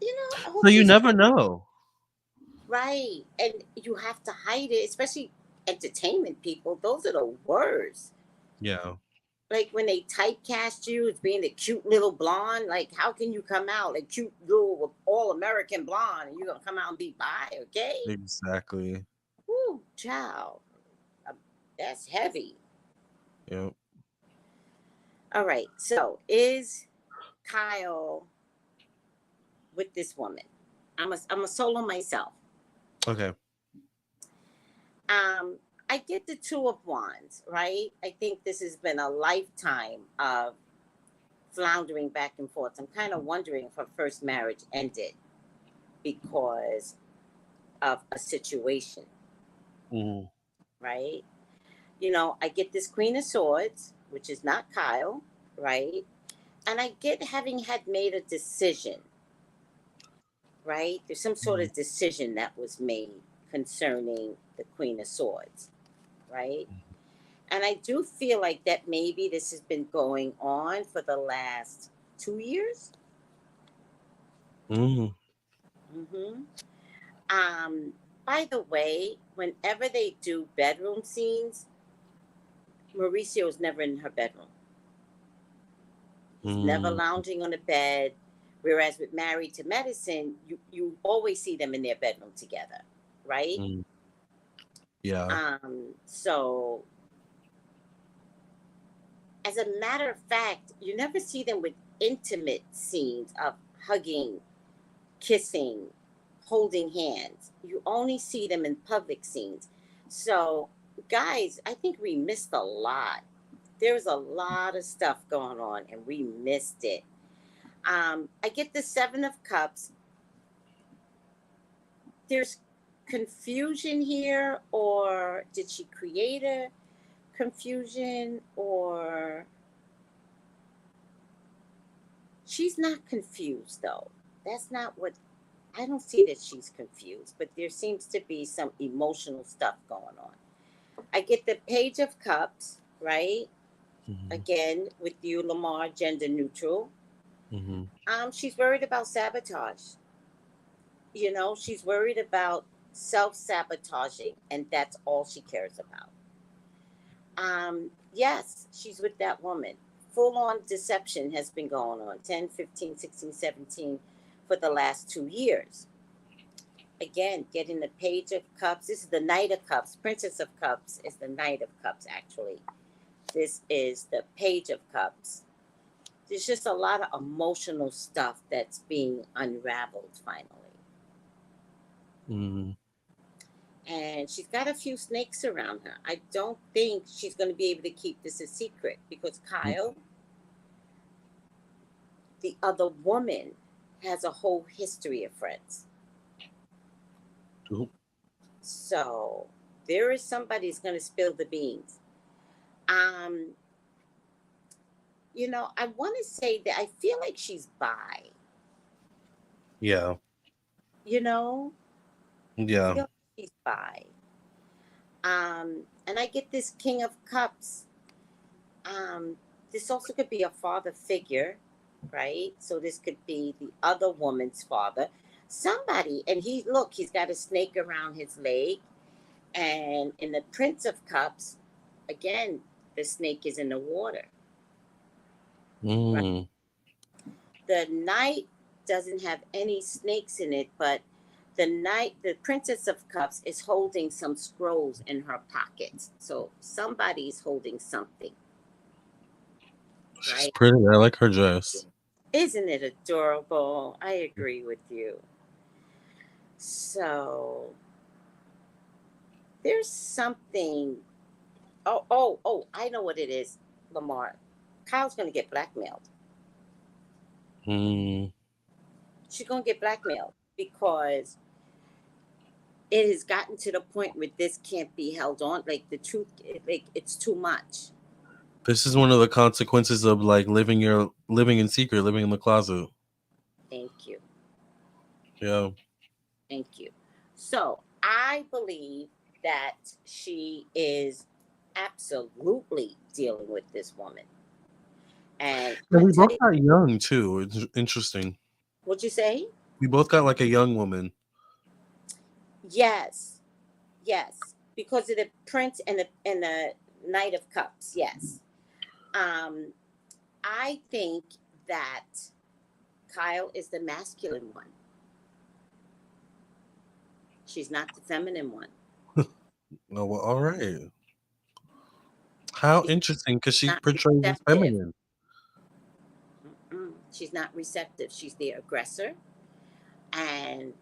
I So hope you she's never know. right. And you have to hide it, especially entertainment people. Those are the worst. Yeah, Like when they typecast you as being a cute little blonde, like how can you come out a cute little all American blonde and you're gonna come out and be bi, okay? exactly. Woo, child. Um, that's heavy. Yeah. All right. So is Kyle with this woman? I'm a solo myself. Okay. Um, I get the two of wands, right? I think this has been a lifetime of floundering back and forth. I'm kind of wondering if her first marriage ended because of a situation, Mhm. right? I get this Queen of Swords, which is not Kyle, right? And I get having had made a decision, right? There's some sort Mhm. of decision that was made concerning the Queen of Swords, right? And I do feel like that maybe this has been going on for the last 2 years. Mhm. Mm-hmm. By the way, whenever they do bedroom scenes, Mauricio is never in her bedroom. He's never Mhm. lounging on the bed. Whereas with Married to Medicine, you always see them in their bedroom together, right? Mhm. Yeah. So as a matter of fact, you never see them with intimate scenes of hugging, kissing, holding hands. You only see them in public scenes. So, guys, I think we missed a lot. There's a lot of stuff going on, and we missed it. I get the Seven of Cups. there's confusion here, or did she create a confusion, or she's not confused though. That's not what I don't see that she's confused, but there seems to be some emotional stuff going on. I get the Page of Cups, right? Mm-hmm. Again, with you, Lamarr, gender neutral. Mm-hmm. She's worried about sabotage. You know, she's worried about self sabotaging, and that's all she cares about. Yes, she's with that woman. Full on deception has been going on 10, 15, 16, 17 for the last 2 years. Again, getting the Page of Cups. This is the Knight of Cups. Princess of Cups is the Knight of Cups, actually. This is the Page of Cups. There's just a lot of emotional stuff that's being unraveled finally. Mm-hmm. And she's got a few snakes around her. I don't think she's going to be able to keep this a secret because Kyle, the other woman, has a whole history of friends. Cool. So there is somebody who's going to spill the beans. Um, I want to say that I feel like she's bi. Yeah. You know, I Yeah. feel like she's bi. And I get this King of Cups. Um, this also could be a father figure, right? So this could be the other woman's father. Somebody, and he's got a snake around his leg. And in the Prince of Cups, again, the snake is in the water, right? Mm. The Knight doesn't have any snakes in it, but the Princess of Cups, is holding some scrolls in her pockets. So somebody's holding something, She's right? pretty. I like her dress. Isn't it adorable? I agree with you. So there's something. Oh, oh, oh! I know what it is, Lamarr. Kyle's gonna get blackmailed. Mm. She's gonna get blackmailed because it has gotten to the point where this can't be held on. Like the truth, like it's too much. This is one of the consequences of like living in secret, living in the closet. Thank you, Yeah. thank you. So I believe that she is absolutely dealing with this woman, and I'm And gonna we tell both you. got young too. It's interesting. What'd you say? We both got like a young woman. Yes, yes, because of the Prince and the Knight of Cups. Yes, um, I think that Kyle is the masculine one. She's not the feminine one. Oh, well, all right. How She's interesting, because she not portrays as receptive. feminine. Mm-mm. She's not receptive. She's the aggressor. And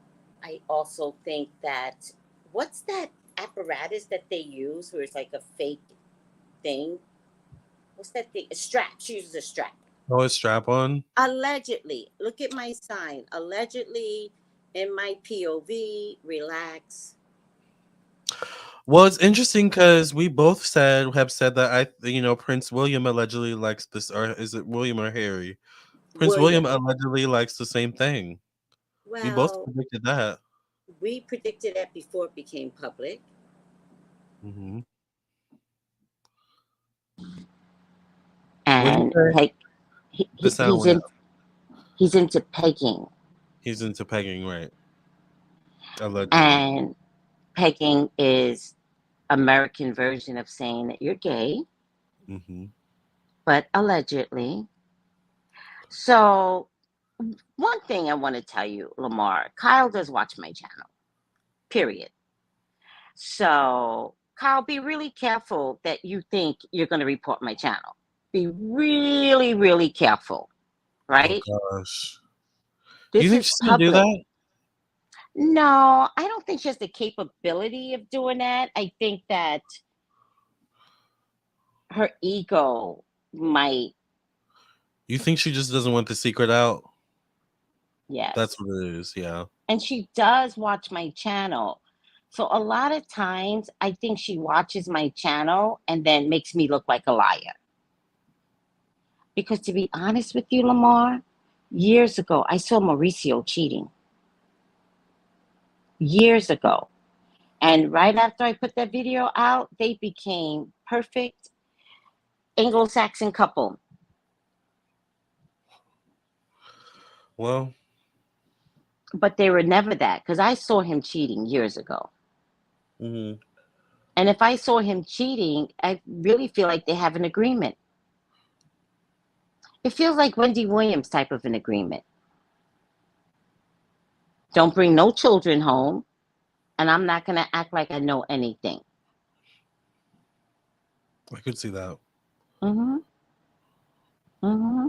I also think that what's that apparatus that they use where it's like a fake thing? What's that thing? A strap. She uses a strap. Oh, a strap on. Allegedly. Look at my sign. Allegedly, in my POV, relax. Well, it's interesting because we both have said that Prince William allegedly likes this, or is it William or Harry? Prince William. William allegedly likes the same thing. We both Well, predicted that. we predicted that before it became public. Hmm. What do you And say? The sound went out. he's into pegging. He's into pegging, right? Allegedly. And pegging is American version of saying that you're gay, Hmm. but allegedly. So one thing I want to tell you, Lamarr, Kyle does watch my channel. Period. So Kyle, be really careful that you think you're going to report my channel. Be really, really careful, Oh right? gosh. Do you This think is she's gonna do public. that? No, I don't think she has the capability of doing that. I think that her ego might. You think she just doesn't want the secret out? That's Yes. what it is. Yeah. And she does watch my channel. So a lot of times I think she watches my channel and then makes me look like a liar. Because to be honest with you, Lamarr, years ago I saw Mauricio cheating. Years ago. And right after I put that video out, they became perfect Anglo-Saxon couple. Well, But they were never that because I saw him cheating years ago. mhm. And if I saw him cheating, I really feel like they have an agreement. It feels like Wendy Williams type of an agreement. Don't bring no children home, and I'm not going to act like I know anything. I could see that. Mm-hmm. Mm-hmm.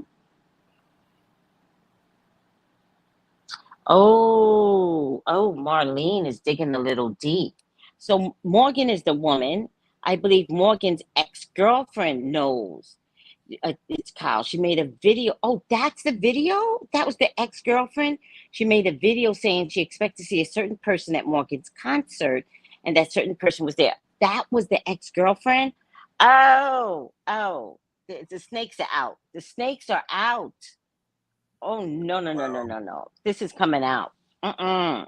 Oh, Marlene is digging a little deep. So Morgan is the woman. I believe Morgan's ex-girlfriend knows. It's Kyle. She made a video. Oh, that's the video? That was the ex-girlfriend? She made a video saying she expected to see a certain person at Morgan's concert, and that certain person was there. That was the ex-girlfriend? Oh. The snakes are out. The snakes are out. Oh, Wow. no. This is coming out.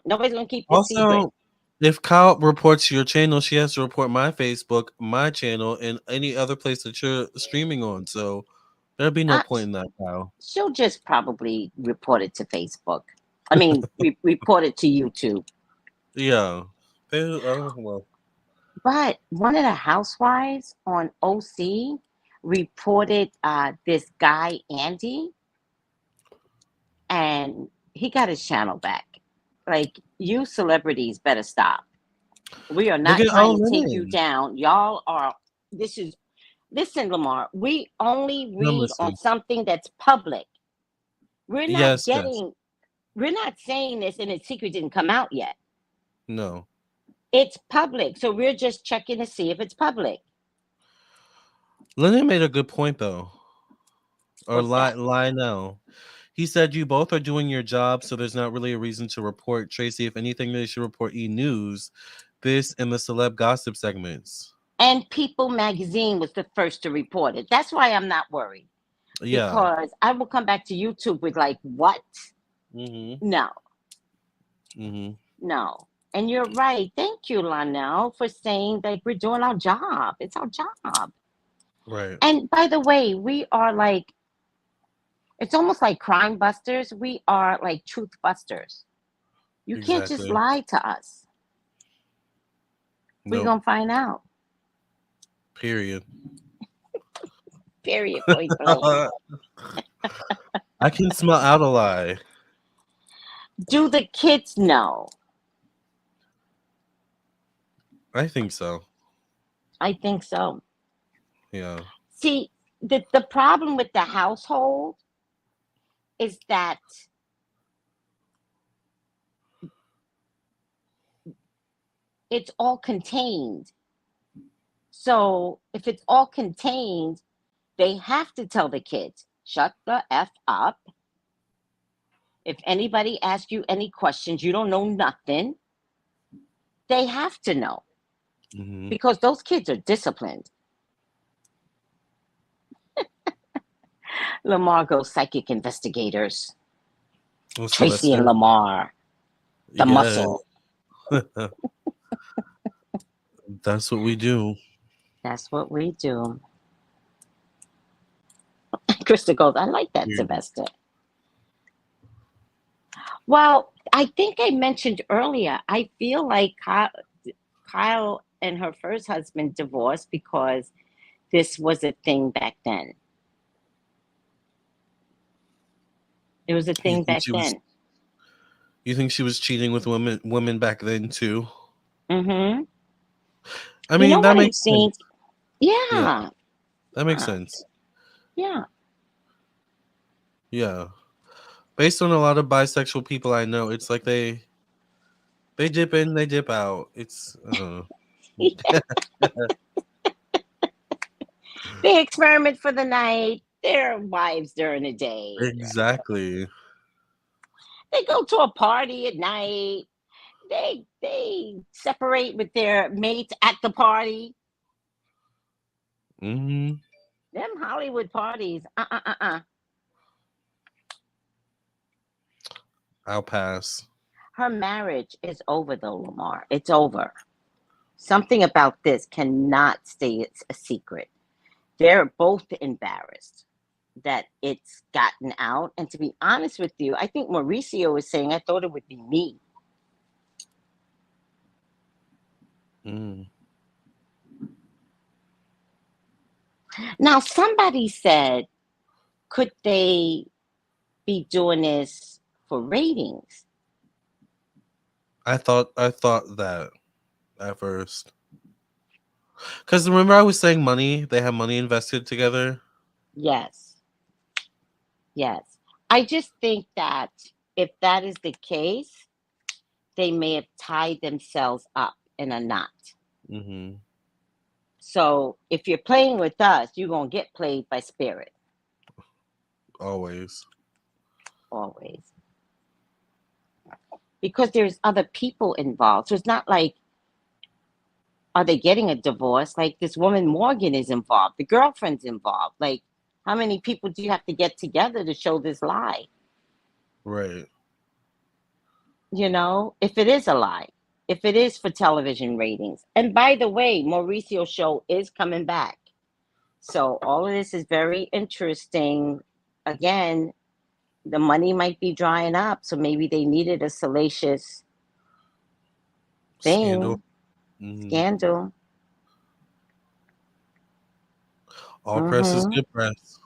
Nobody's going to keep this secret. Also, if Kyle reports your channel, she has to report my Facebook, my channel, and any other place that you're streaming on. So there'll be no Uh, point in that, Kyle. she'll just probably report it to Facebook. I mean, report it to YouTube. Yeah. Well. But one of the housewives on OC reported this guy, Andy, and he got his channel back. Like, you celebrities better stop. We are Look not at trying to take you Lynn. down. Y'all are, this is, listen, Lamarr, we only I'm read on listening. something that's public. We're not Yes, yes. getting, we're not saying this and its secret didn't come out yet. No. It's public. So we're just checking to see if it's public. Lennon made a good point though. Or What's that? lie now. He said you both are doing your job, so there's not really a reason to report Tracy. If anything, they should report E News, this and the celeb gossip segments. And People Magazine was the first to report it. That's why I'm not worried. Yeah. Because I will come back to YouTube with like, what? Mm-hmm. No. Mm-hmm. No. And you're right. Thank you, Lionel, for saying that we're doing our job. It's our job. Right. And by the way, we are like, it's almost like crime busters. We are like truth busters. You can't just Exactly. lie to us. We're Nope. going to find out. Period. Period. Point blank. I can smell out a lie. Do the kids know? I think so. I think so. Yeah. See, the problem with the household is that it's all contained. So if it's all contained, they have to tell the kids, shut the F up. If anybody asks you any questions, you don't know nothing. They have to know Mm-hmm. because those kids are disciplined. Lamarr goes psychic investigators. Well, Tracy and Sylvester. Lamarr, the Yeah. muscle. That's what we do. That's what we do. Krista goes, I like that, Yeah. Sylvester. Well, I think I mentioned earlier, I feel like Kyle and her first husband divorced because this was a thing back then. It was a You thing think back she was? then. You think she was cheating with women back then too? Mm-hmm. I You mean, know that what I makes think? sense. Yeah. That makes sense. Yeah. Yeah. Based on a lot of bisexual people I know, it's like they dip in, they dip out. It's They experiment for the night. They're wives during the day. exactly. They go to a party at night. They separate with their mates at the party. Mm-hmm. Them Hollywood parties. I'll pass. Her marriage is over though, Lamarr. It's over. Something about this cannot stay a secret. They're both embarrassed that it's gotten out. And to be honest with you, I think Mauricio is saying, I thought it would be me. Mm. Now, somebody said, could they be doing this for ratings? I thought that at first. Because remember I was saying money, they have money invested together. Yes. Yes. I just think that if that is the case, they may have tied themselves up in a knot. Mm-hmm. So if you're playing with us, you're going to get played by spirit. Always. Always. Because there's other people involved. So it's not like, are they getting a divorce? Like this woman Morgan is involved. The girlfriend's involved. Like, how many people do you have to get together to show this lie? Right. You know, if it is a lie, if it is for television ratings. And by the way, Mauricio's show is coming back. So all of this is very interesting. Again, the money might be drying up. So maybe they needed a salacious Scandal. thing, Mm-hmm. scandal. All press is Mm-hmm. good press.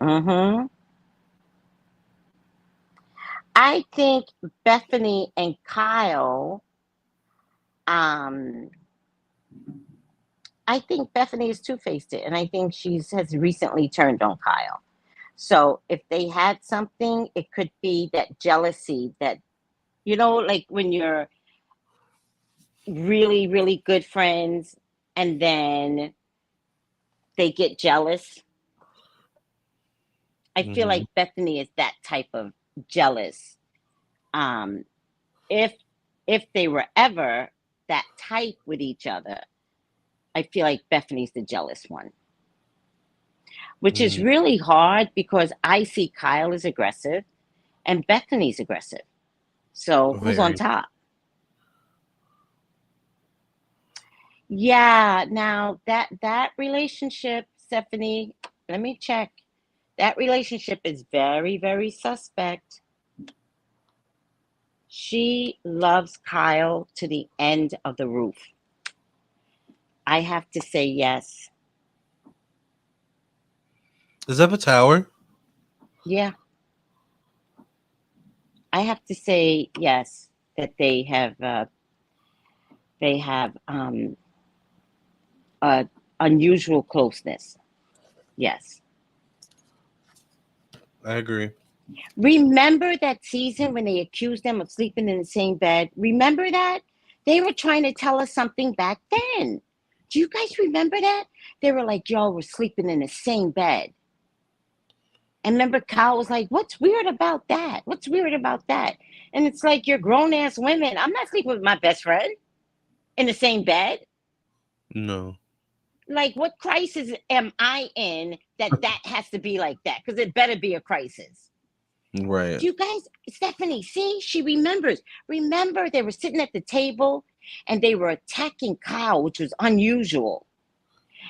Mm-hmm. I think Bethany and Kyle, I think Bethany is two-faced, and I think has recently turned on Kyle. So if they had something, it could be that jealousy that, like when you're really, really good friends and then they get jealous. I feel Mm-hmm. like Bethany is that type of jealous. Um, if they were ever that type with each other, I feel like Bethany's the jealous one, which is Mm-hmm. really hard because I see Kyle as aggressive and Bethany's aggressive. So who's on Very. top? Yeah, now that relationship, Stephanie, let me check. That relationship is very, very suspect. She loves Kyle to the end of the roof. I have to say yes. Is that a tower? Yeah. I have to say yes that they have uh, unusual closeness. Yes. I agree. Remember that season when they accused them of sleeping in the same bed? Remember that? They were trying to tell us something back then. Do you guys remember that? They were like, y'all were sleeping in the same bed. And remember, Kyle was like, what's weird about that? What's weird about that? And it's like, you're grown ass women. I'm not sleeping with my best friend in the same bed. No. Like, what crisis am I in that has to be like that? Because it better be a crisis. Right. Do you guys, Stephanie, see, she remembers. Remember, they were sitting at the table and they were attacking Kyle, which was unusual.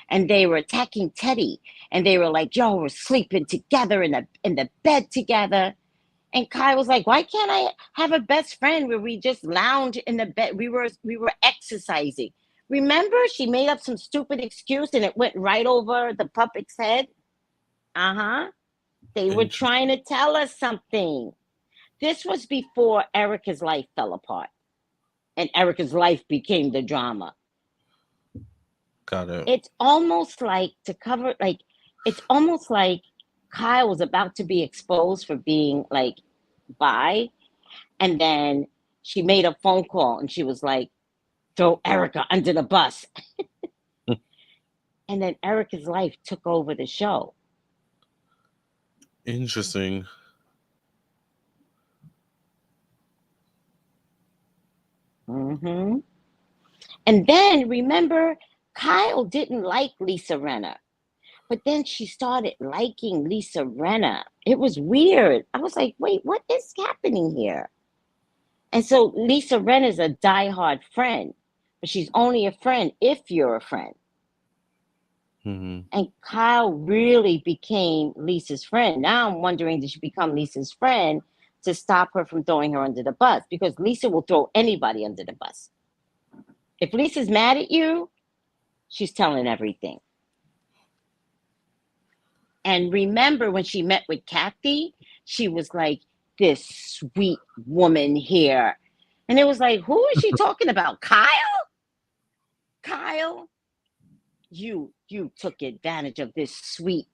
And they were attacking Teddy. And they were like, yo, we're sleeping together in the bed together. And Kyle was like, why can't I have a best friend where we just lounge in the bed? We were exercising. Remember, she made up some stupid excuse and it went right over the puppet's head. Uh-huh. They were trying to tell us something. This was before Erica's life fell apart. And Erica's life became the drama. Got it. It's almost like it's almost like Kyle was about to be exposed for being like bi. And then she made a phone call and she was like, throw Erica under the bus. And then Erica's life took over the show. Interesting. Mm-hmm. And then remember, Kyle didn't like Lisa Renner, but then she started liking Lisa Renner. It was weird. I was like, wait, what is happening here? And so Lisa Renner is a diehard friend, but she's only a friend if you're a friend. Mm-hmm. And Kyle really became Lisa's friend. Now I'm wondering, did she become Lisa's friend to stop her from throwing her under the bus? Because Lisa will throw anybody under the bus. If Lisa's mad at you, she's telling everything. And remember when she met with Kathy, she was like, this sweet woman here. And it was like, who is she talking about? Kyle? Kyle? You took advantage of this sweet,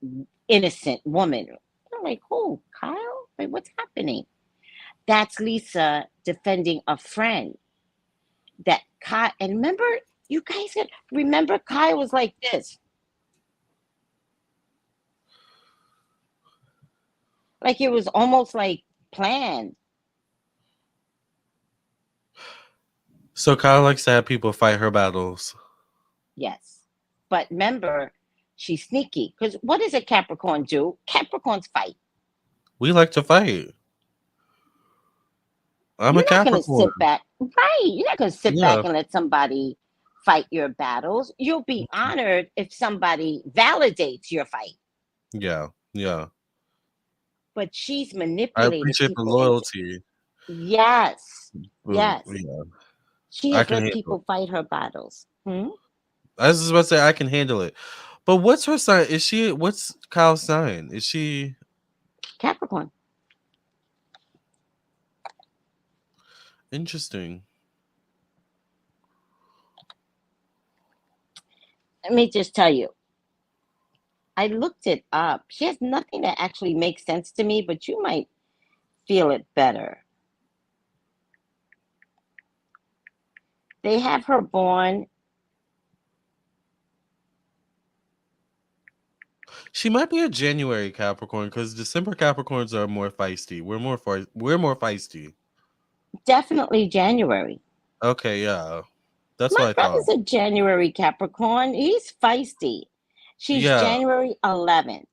innocent woman. I'm like, who? Kyle? Wait, what's happening? That's Lisa defending a friend. That Kyle, and remember, you guys remember Kyle was like this. Like it was almost like planned. So Kyle likes to have people fight her battles. Yes. But remember, she's sneaky. Because what does a Capricorn do? Capricorns fight. We like to fight. I'm a You're not going to Capricorn. sit back. Right. You're not going to sit Yeah. back and let somebody fight your battles. You'll be honored if somebody validates your fight. Yeah. Yeah. But she's I manipulated appreciate the people. loyalty. Yes. Yes. Yeah. She I has can let handle people it. fight her battles. I was just about to say I can handle it. But what's her sign? What's Kyle's sign? Is she Capricorn. interesting? Let me just tell you. I looked it up. She has nothing that actually makes sense to me, but you might feel it better. They have her born. She might be a January Capricorn because December Capricorns are more feisty. We're more feisty. Definitely January. Okay, yeah. That's My what I thought. brother's a January Capricorn. He's feisty. She's Yeah. January 11th.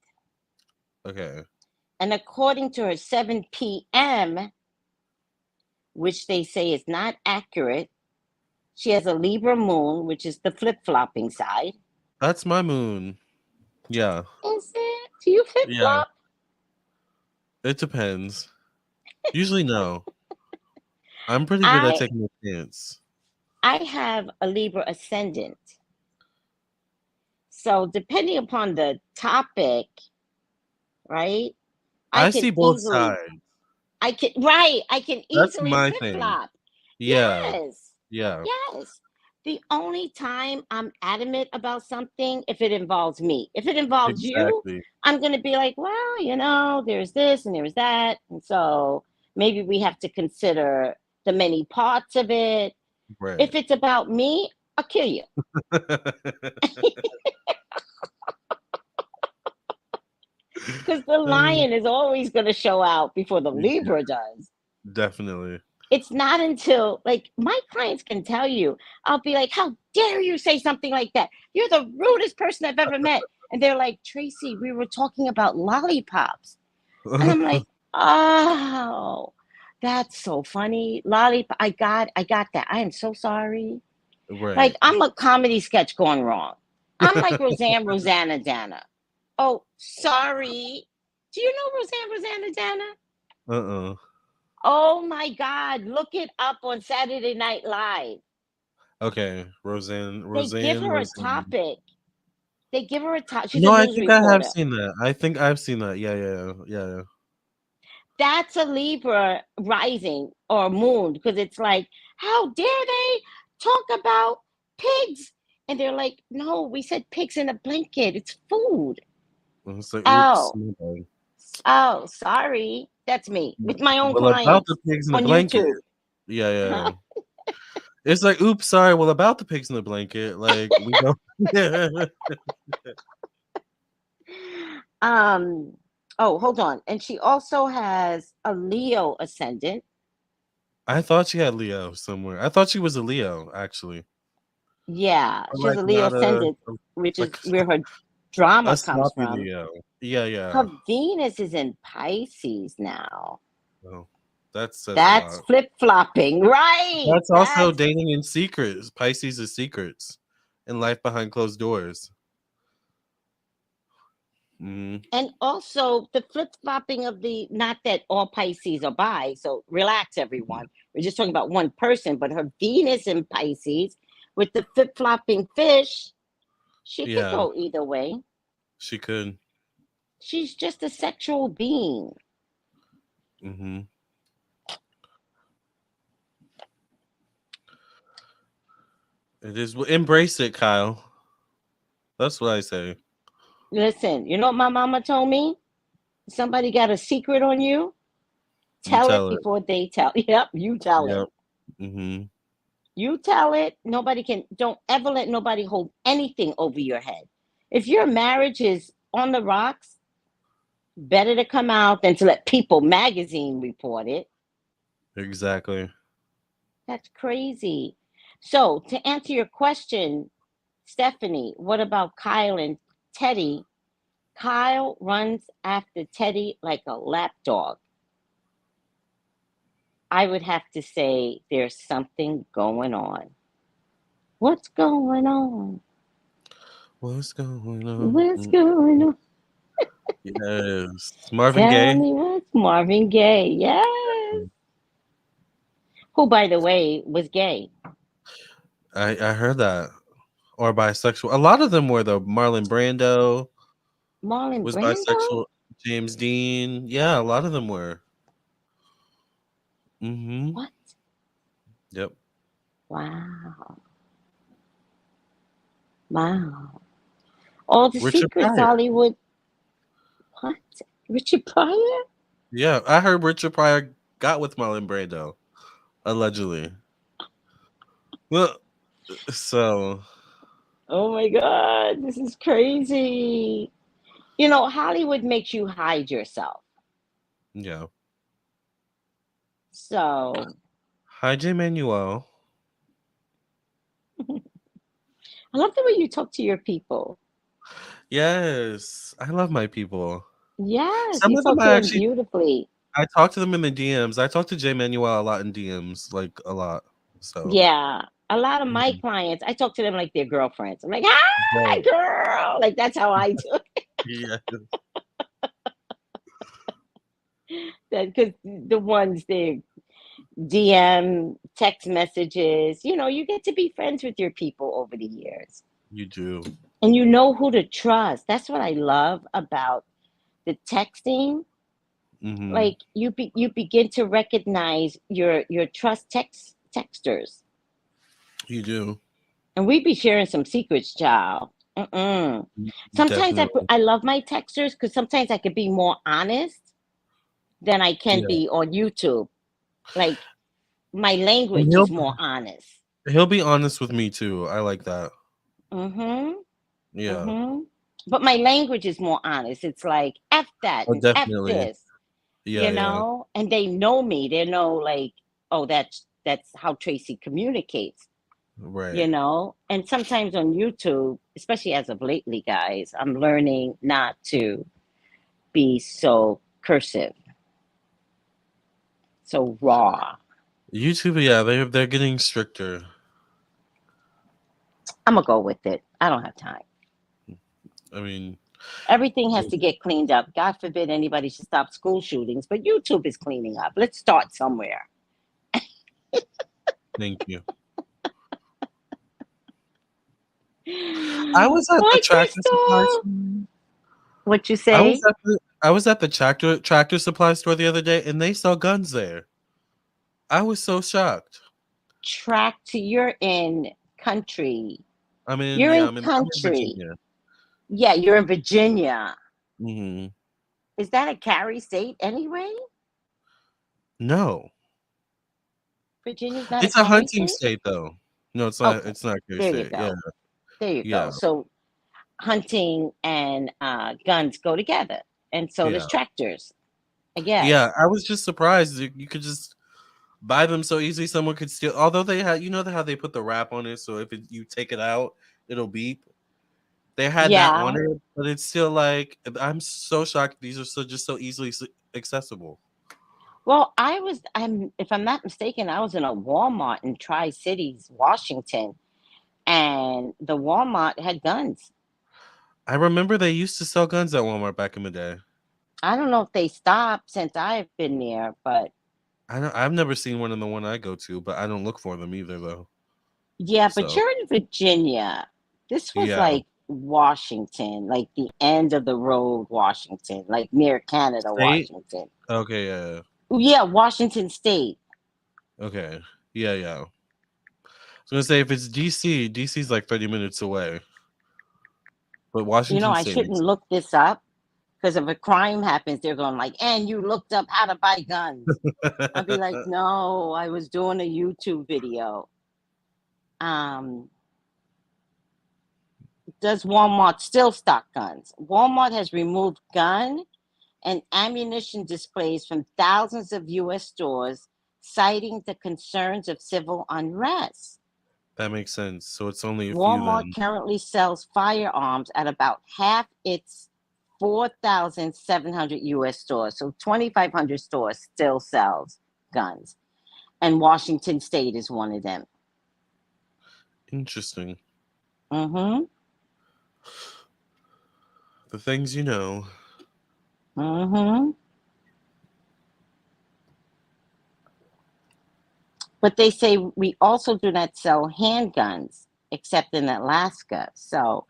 Okay. And according to her 7 p.m., which they say is not accurate, she has a Libra moon, which is the flip-flopping side. That's my moon. Yeah. Is it? Do you Yeah. flip-flop? It depends. Usually no. I'm pretty good at taking a chance. I have a Libra ascendant. So depending upon the topic, right? I see both sides. I can That's easily my flip thing. flop. Yeah. Yes. Yeah. Yes. The only time I'm adamant about something if it involves me. If it involves you, Exactly. I'm gonna be like, well, there's this and there's that. And so maybe we have to consider the many parts of it. Right. If it's about me, I'll kill you. Because the lion is always going to show out before the Libra does. Definitely. It's not until, like, my clients can tell you, I'll be like, how dare you say something like that? You're the rudest person I've ever met. And they're like, Tracy, we were talking about lollipops. And I'm like, oh, that's so funny. Lollipop. I got that. I am so sorry. Right. Like, I'm a comedy sketch going wrong. I'm like Rosanna Dana. Oh, sorry. Do you know Rosanna Dana? Uh-uh. Oh my God. Look it up on Saturday Night Live. Okay. Roseanne. They give her a topic. They give her a topic. She's No, a I news think I have reporter. seen that. I think I've seen that. Yeah. That's a Libra rising or moon because it's like, how dare they talk about pigs? And they're like, no, we said pigs in a blanket. It's food. It's like, Oh. oops. Oh, sorry. That's me with my own Well, about clients the pigs in the on blanket. YouTube. Yeah. It's like, oops, sorry. Well, about the pigs in the blanket, like we don't. Oh, hold on. And she also has a Leo ascendant. I thought she had Leo somewhere. I thought she was a Leo, actually. Yeah, Or she's like a Leo not ascendant, which is like where her a drama comes sloppy from. Leo. Yeah, yeah. Her Venus is in Pisces now. Well, that says a That's lot. flip flopping, right? That's also dating in secrets. Pisces is secrets and life behind closed doors. Mm, And also the flip flopping of the, not that all Pisces are bi, so relax, everyone. We're just talking about one person, but her Venus in Pisces with the flip flopping fish, she could yeah, go either way. she could. She's just a sexual being. Hmm. It is. Embrace it, Kyle. That's what I say. Listen, you know what my mama told me? Somebody got a secret on you, You tell it tell it. before they tell. Yep, you tell it. Yep. Hmm. You tell it. Nobody can, don't ever let nobody hold anything over your head. If your marriage is on the rocks, better to come out than to let People magazine report it. Exactly. That's crazy. So, to answer your question, Stephanie, what about Kyle and Teddy? Kyle runs after Teddy like a lapdog. I would have to say there's something going on. What's going on? What's going on? What's going on? Yes. Marvin Tell Gaye. me what's Marvin Gaye. Yes. Who, by the way, was gay. I heard that. Or bisexual. A lot of them were though. Marlon Brando Marlon was Brando? bisexual. James Dean. Yeah, a lot of them were. Hmm. What? Yep. Wow. Wow. All the Richard secrets, Pryor. Hollywood. What? Richard Pryor? Yeah, I heard Richard Pryor got with Marlon Brando allegedly. Well, so Oh my God. This is crazy. You know, Hollywood makes you hide yourself. yeah. So Hi, J. Manuel. I love the way you talk to your people. Yes, I love my people. Yes, Some you of them talk to I them actually beautifully. I talk to them in the DMs. I talk to J. Manuel a lot in DMs, like a lot. So Yeah. A lot of my mhm. clients, I talk to them like they're girlfriends. I'm like, hi, Right. girl. Like, that's how I do Yeah. that. Because the ones they DM, text messages, you get to be friends with your people over the years. You do. And you know who to trust. That's what I love about the texting. Hmm. Like you begin to recognize your trust texters. You do. And we be sharing some secrets, child. Mm-mm. Sometimes Definitely. I love my texters because sometimes I could be more honest than I can Yeah. be on YouTube. Like my And language is more honest. he'll be honest with me too. I like that. Mm-hmm. Yeah. Mm-hmm. But my language is more honest. It's like F that Oh, and F definitely. this, Yeah, yeah. and they know me. They know like, oh, that's how Tracy communicates, Right. And sometimes on YouTube, especially as of lately, guys, I'm learning not to be so cursive, so raw. YouTube, yeah, they're getting stricter. I'm gonna go with it. I don't have time. I mean, Everything has to get cleaned up. God forbid anybody should stop school shootings, but YouTube is cleaning up. Let's start somewhere. thank you. I was at the Hi, tractor supply Crystal. store. What you I was say? at the I was at the tractor supply store the other day, and they sell guns there. I was so shocked. Track to you're in country. I mean, You're yeah, in I'm in country. Virginia. Yeah, you're in Virginia. Hmm. Is that a carry state anyway? No, Virginia's not a it's a carry hunting state? state though. No, it's not. Okay. It's not a There you state. Yeah, go. There you go. yeah, So hunting and guns go together. And so yeah, does tractors, I yeah. guess. I was just surprised you could just buy them so easily someone could steal. Although they had, how they put the wrap on it, so if you take it out, it'll beep. They had that on Yeah. it, but it's still like I'm so shocked. These are just so easily accessible. Well, if I'm not mistaken, I was in a Walmart in Tri Cities, Washington, and the Walmart had guns. I remember they used to sell guns at Walmart back in the day. I don't know if they stopped since I've been there, but I've never seen one in the one I go to, but I don't look for them either though. yeah, but So you're in Virginia. This was yeah, like Washington, like the end of the road, Washington, like near Canada, state. Washington. Okay, yeah, Yeah, Washington State. okay, yeah. I was gonna say if it's DC, DC's like 30 minutes away, but Washington I State. shouldn't look this up because if a crime happens, they're going like, and you looked up how to buy guns. I'd be like, no, I was doing a YouTube video. Does Walmart still stock guns? Walmart has removed gun and ammunition displays from thousands of U.S. stores, citing the concerns of civil unrest. That makes sense. So it's only a few Walmart then. currently sells firearms at about half its 4,700 U.S. stores. So 2,500 stores still sells guns. And Washington State is one of them. Interesting. Mm-hmm. The things you know. Mm-hmm. But they say we also do not sell handguns except in Alaska. So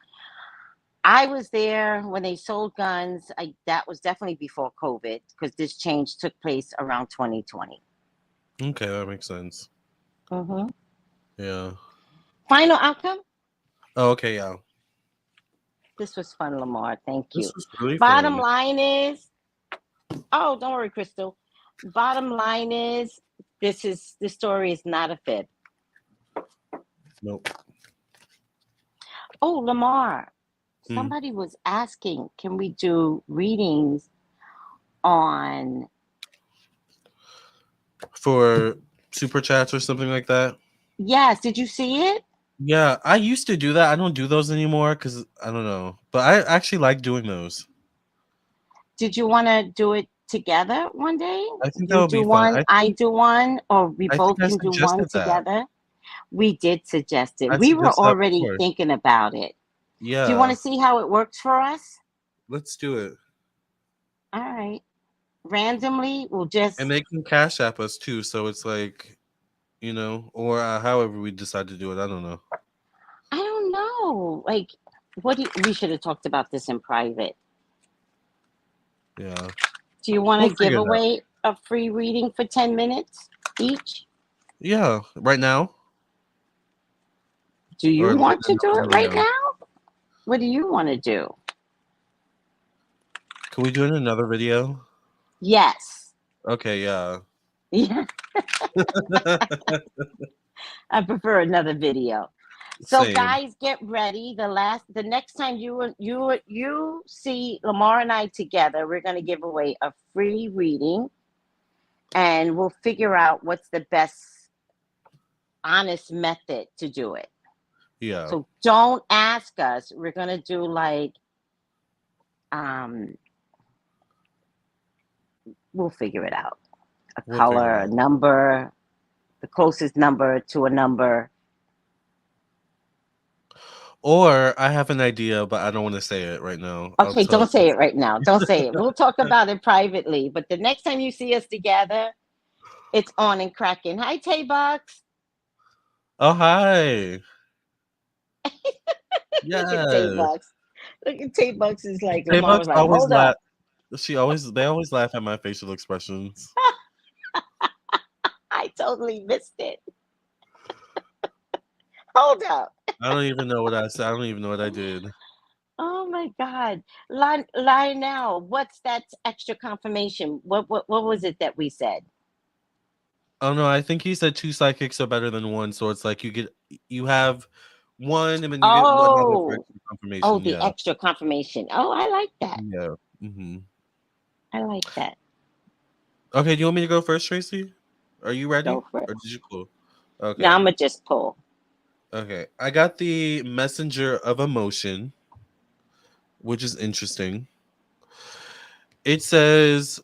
I was there when they sold guns. That was definitely before COVID because this change took place around 2020. Okay, that makes sense. Mm-hmm. Yeah. Final outcome? Oh, okay, yeah. This was fun, Lamarr. Thank This you. was really Bottom fun. line is, oh, don't worry, Crystal. Bottom line is, this story is not a fib. Nope. Oh, Lamarr, somebody was asking, can we do readings on For super chats or something like that? Yes, did you see it? Yeah, I used to do that. I don't do those anymore because I don't know. But I actually like doing those. Did you want to do it together one day? I think that You would do be fun. one, I do one, or we I think both I can do one suggested that. together? We did suggest it. I We were suggested that already before. thinking about it. Do you want Yeah, to see how it works for us? let's do it. All right. Randomly, we'll just. And they can cash app us too, so it's like, or however we decide to do it. I don't know. I don't know. Like, we should have talked about this in private. Yeah. Do you want We'll to give figure it out. away a free reading for 10 minutes each? Yeah, right now. Do you Or want to in the do it right video. now? What do you want to do? Can we do it in another video? Yes. Okay, yeah. Yeah. I prefer another video. So Same. guys, get ready. The next time you see Lamarr and I together, we're going to give away a free reading, and we'll figure out what's the best honest method to do it. Yeah. So don't ask us. We're going to do like we'll figure it out. We'll Color, figure it a out. number, the closest number to a number. Or I have an idea, but I don't want to say it right now. Okay, don't say it right now. Don't say it. We'll talk about it privately. But the next time you see us together, it's on and cracking. Hi, Tay-Bucks. Oh, hi. Look at Yeah. Tay-Bucks. Look at Tay-Bucks is like, Lamarr Tay-Bucks was like, always hold laugh. up. They always laugh at my facial expressions. I totally missed it. Hold up. I don't even know what I said. I don't even know what I did. Oh my God. Lionel, what's that extra confirmation? What was it that we said? Oh no, I think he said 2 psychics are better than 1. So it's like you have 1 and then you get another for extra confirmation. Oh, the extra confirmation. Oh, I like that. Yeah. Mm-hmm. I like that. Okay, do you want me to go first, Tracy? Are you ready? Go for it. Or did you pull? Now Okay. I'm gonna just pull. Okay. I got the messenger of emotion, which is interesting. It says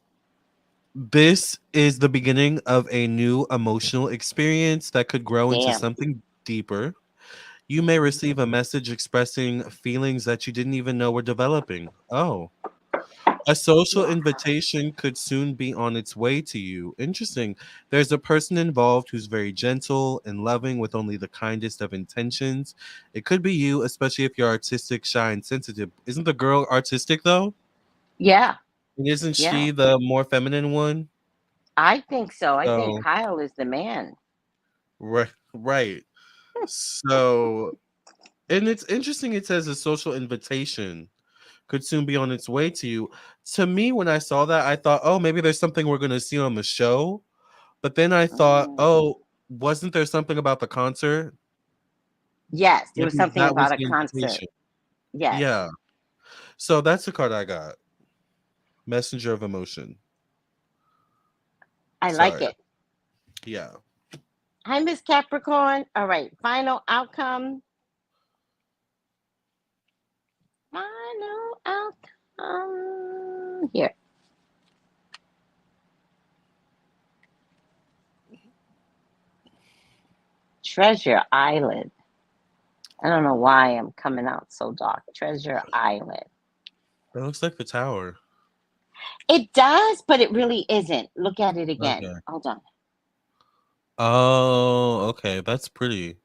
this is the beginning of a new emotional experience that could grow into Damn. something deeper. You may receive a message expressing feelings that you didn't even know were developing. Oh, a social Yeah. invitation could soon be on its way to you. Interesting. There's a person involved who's very gentle and loving with only the kindest of intentions. It could be you, especially if you're artistic, shy, and sensitive. Isn't the girl artistic though? Yeah. And isn't Yeah. she the more feminine one? I think so. I think So, Kyle is the man. right, right. So, and it's interesting. It says a social invitation could soon be on its way to you. To me, when I saw that, I thought, oh, maybe there's something we're going to see on the show. But then I thought, Mm. oh, wasn't there something about the concert? Yes, there was Maybe something that was about a the concert. invitation. Yes. Yeah. So that's the card I got. Messenger of emotion. I like Sorry. it. Yeah. Hi, Miss Capricorn. All right. Final outcome. Final outcome. Here. Treasure Island. I don't know why I'm coming out so dark. Treasure Island. That looks like the tower. It does, but it really isn't. Look at it again. Okay. Hold on. Oh, okay. That's pretty.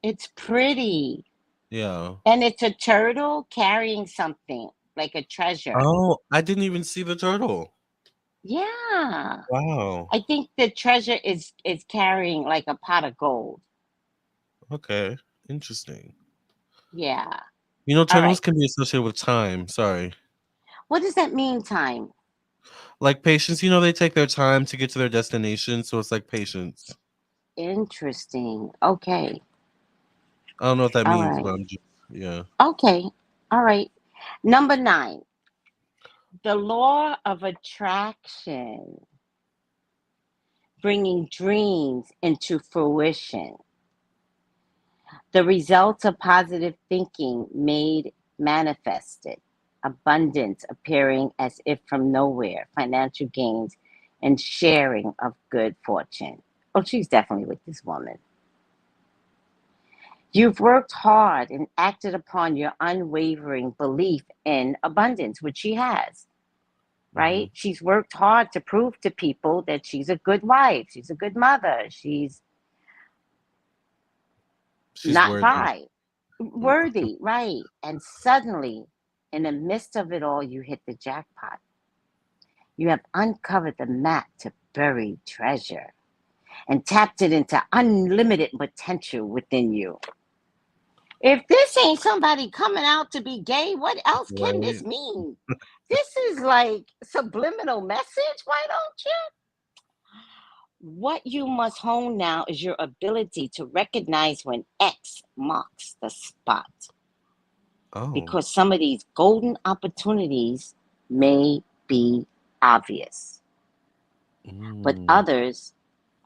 It's pretty. Yeah. And it's a turtle carrying something like a treasure. Oh, I didn't even see the turtle. Yeah. Wow. I think the treasure is carrying like a pot of gold. Okay. Interesting. Yeah. You know, All turtles right. can be associated with time. Sorry. What does that mean, time? Like patience, you know, they take their time to get to their destination. So it's like patience. Interesting. Okay. I don't know what that All means, right. but I'm just, yeah. Okay. All right. Number 9. The law of attraction, bringing dreams into fruition. The results of positive thinking made manifested. Abundance appearing as if from nowhere. Financial gains and sharing of good fortune. Oh, she's definitely with this woman. You've worked hard and acted upon your unwavering belief in abundance, which she has, Hmm. right? She's worked hard to prove to people that she's a good wife, she's a good mother, she's She's not worthy. by worthy, right? And suddenly, in the midst of it all, you hit the jackpot. You have uncovered the map to buried treasure and tapped it into unlimited potential within you. If this ain't somebody coming out to be gay, what else can this Right. mean? This is like subliminal message. Why don't you? What you must hone now is your ability to recognize when X marks the spot. Oh. Because some of these golden opportunities may be obvious, but Mm. others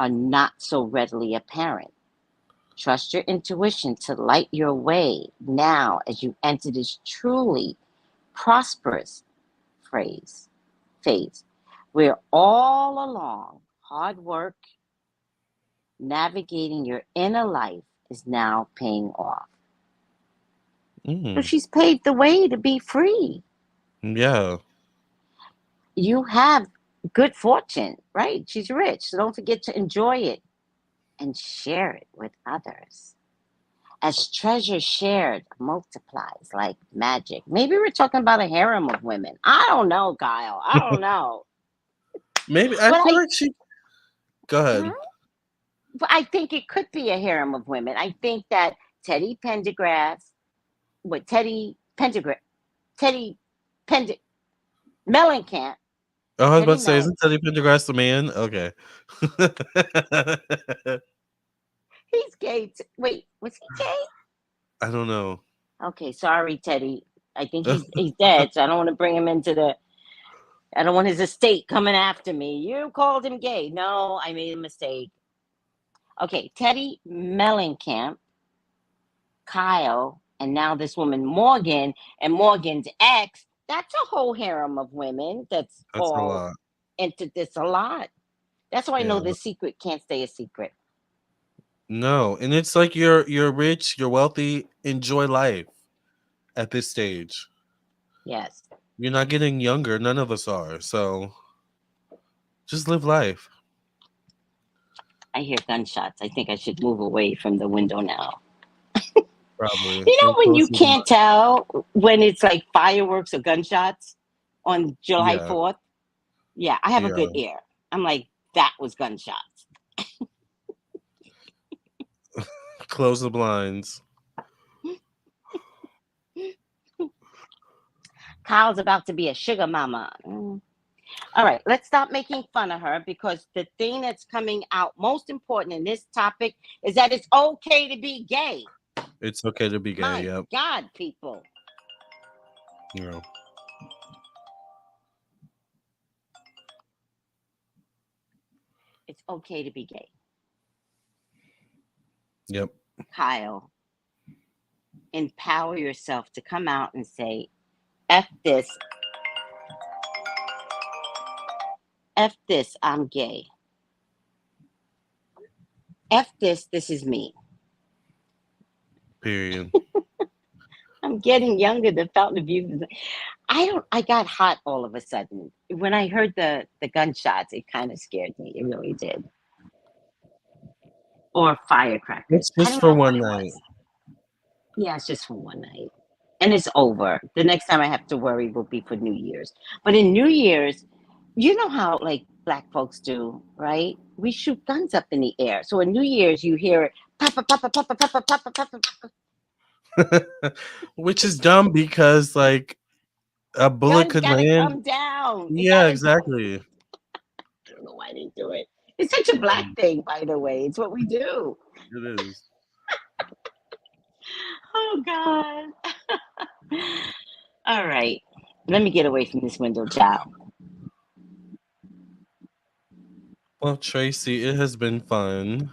are not so readily apparent. Trust your intuition to light your way now as you enter this truly prosperous phase where all along hard work navigating your inner life is now paying off. So Mm. she's paved the way to be free. Yeah. You have good fortune, right? She's rich. So don't forget to enjoy it and share it with others. As treasure shared multiplies like magic. Maybe we're talking about a harem of women. I don't know, Kyle. I don't know. Maybe I But feel like she. Go hmm? ahead. But I think it could be a harem of women. I think that Teddy Pendergrass, with Teddy Pend Mellencamp, Oh, I was about Teddy to say, Mellencamp. isn't Teddy Pendergrass the man? Okay. He's gay. Wait, was he gay? I don't know. Okay, sorry, Teddy. I think he's dead, so I don't want to bring him into the. I don't want his estate coming after me. You called him gay. No, I made a mistake. Okay, Teddy Mellencamp, Kyle, and now this woman Morgan and Morgan's ex. That's a whole harem of women that's That's a all lot. into this a lot. That's why I know Yeah. the secret can't stay a secret. No, and it's like you're rich, you're wealthy, enjoy life at this stage. Yes. You're not getting younger, none of us are. So just live life. I hear gunshots. I think I should move away from the window now. Probably. You know Get when you closer to can't tell when it's like fireworks or gunshots on July yeah, 4th? Yeah, I have a good yeah. ear. I'm like, that was gunshots. Close the blinds. Kyle's about to be a sugar mama. All right, let's stop making fun of her because the thing that's coming out most important in this topic is that it's okay to be gay. It's okay to be gay, My yep. God, people. You know. It's okay to be gay. Yep. Kyle, empower yourself to come out and say, F this, F this, I'm gay. F this is me. Period. I'm getting younger. The fountain of youth. I got hot all of a sudden. When I heard the gunshots, it kind of scared me. It really did. Or firecrackers. It's I just don't for know what one it night. was. Yeah, it's just for one night. And it's over. The next time I have to worry will be for New Year's. But in New Year's, you know how like black folks do, right? We shoot guns up in the air. So in New Year's you hear it papa papa papa papa papa papa papa. Which is dumb because like a bullet Guns could gotta land. come down. It Yeah, gotta exactly. I don't know why they do it. It's such a black thing, by the way. It's what we do. It is. Oh God. All right. Let me get away from this window, child. Well, Tracy, it has been fun.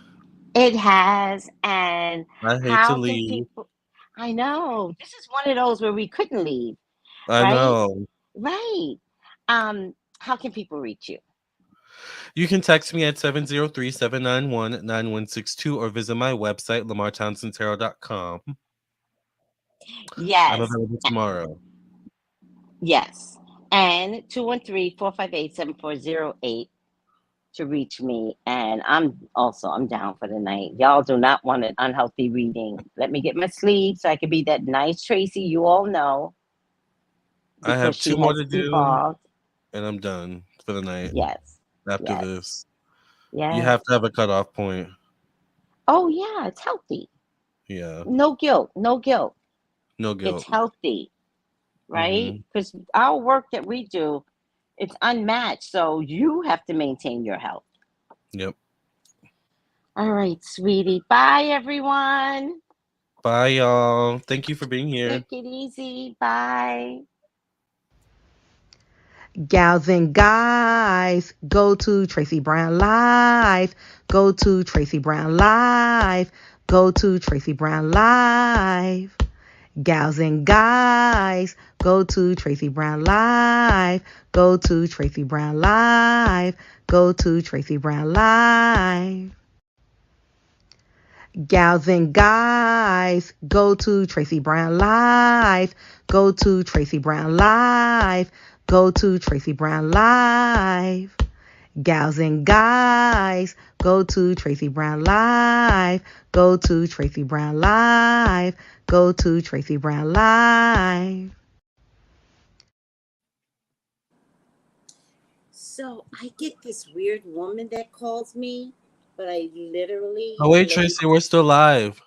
It has. And I hate to how can leave. people I know. This is one of those where we couldn't leave, I right? know. Right. How can people reach you? You can text me at 703-791-9162 or visit my website, lamartownsendtarot.com. I'm Yes. available tomorrow. Yes. And 213-458-7408 to reach me. And I'm down for the night. Y'all do not want an unhealthy reading. Let me get my sleep so I can be that nice Tracy you all know I because have she two more has to do, evolved. and I'm done for the night. Yes. After Yes. this, you Yes. have to have a cutoff point. Oh yeah, it's healthy. Yeah, No guilt. No guilt. no It's guilt. healthy, right? Hmm. Because our work that we do, it's unmatched. So you have to maintain your health. Yep. All right, sweetie. Bye, everyone. Bye, y'all. Thank you for being here. Take it easy. Bye. Gals and guys, go to Tracy Brown Live. Go to Tracy Brown Live. Go to Tracy Brown Live. Gals and guys, go to Tracy Brown Live. Go to Tracy Brown Live. Go to Tracy Brown Live. Gals and guys, go to Tracy Brown Live. Go to Tracy Brown Live. Go to Tracy Brown Live. Gals and guys, go to Tracy Brown Live. Go to Tracy Brown Live. Go to Tracy Brown Live. So I get this weird woman that calls me, but I literally Oh wait, lay Tracy, we're still live.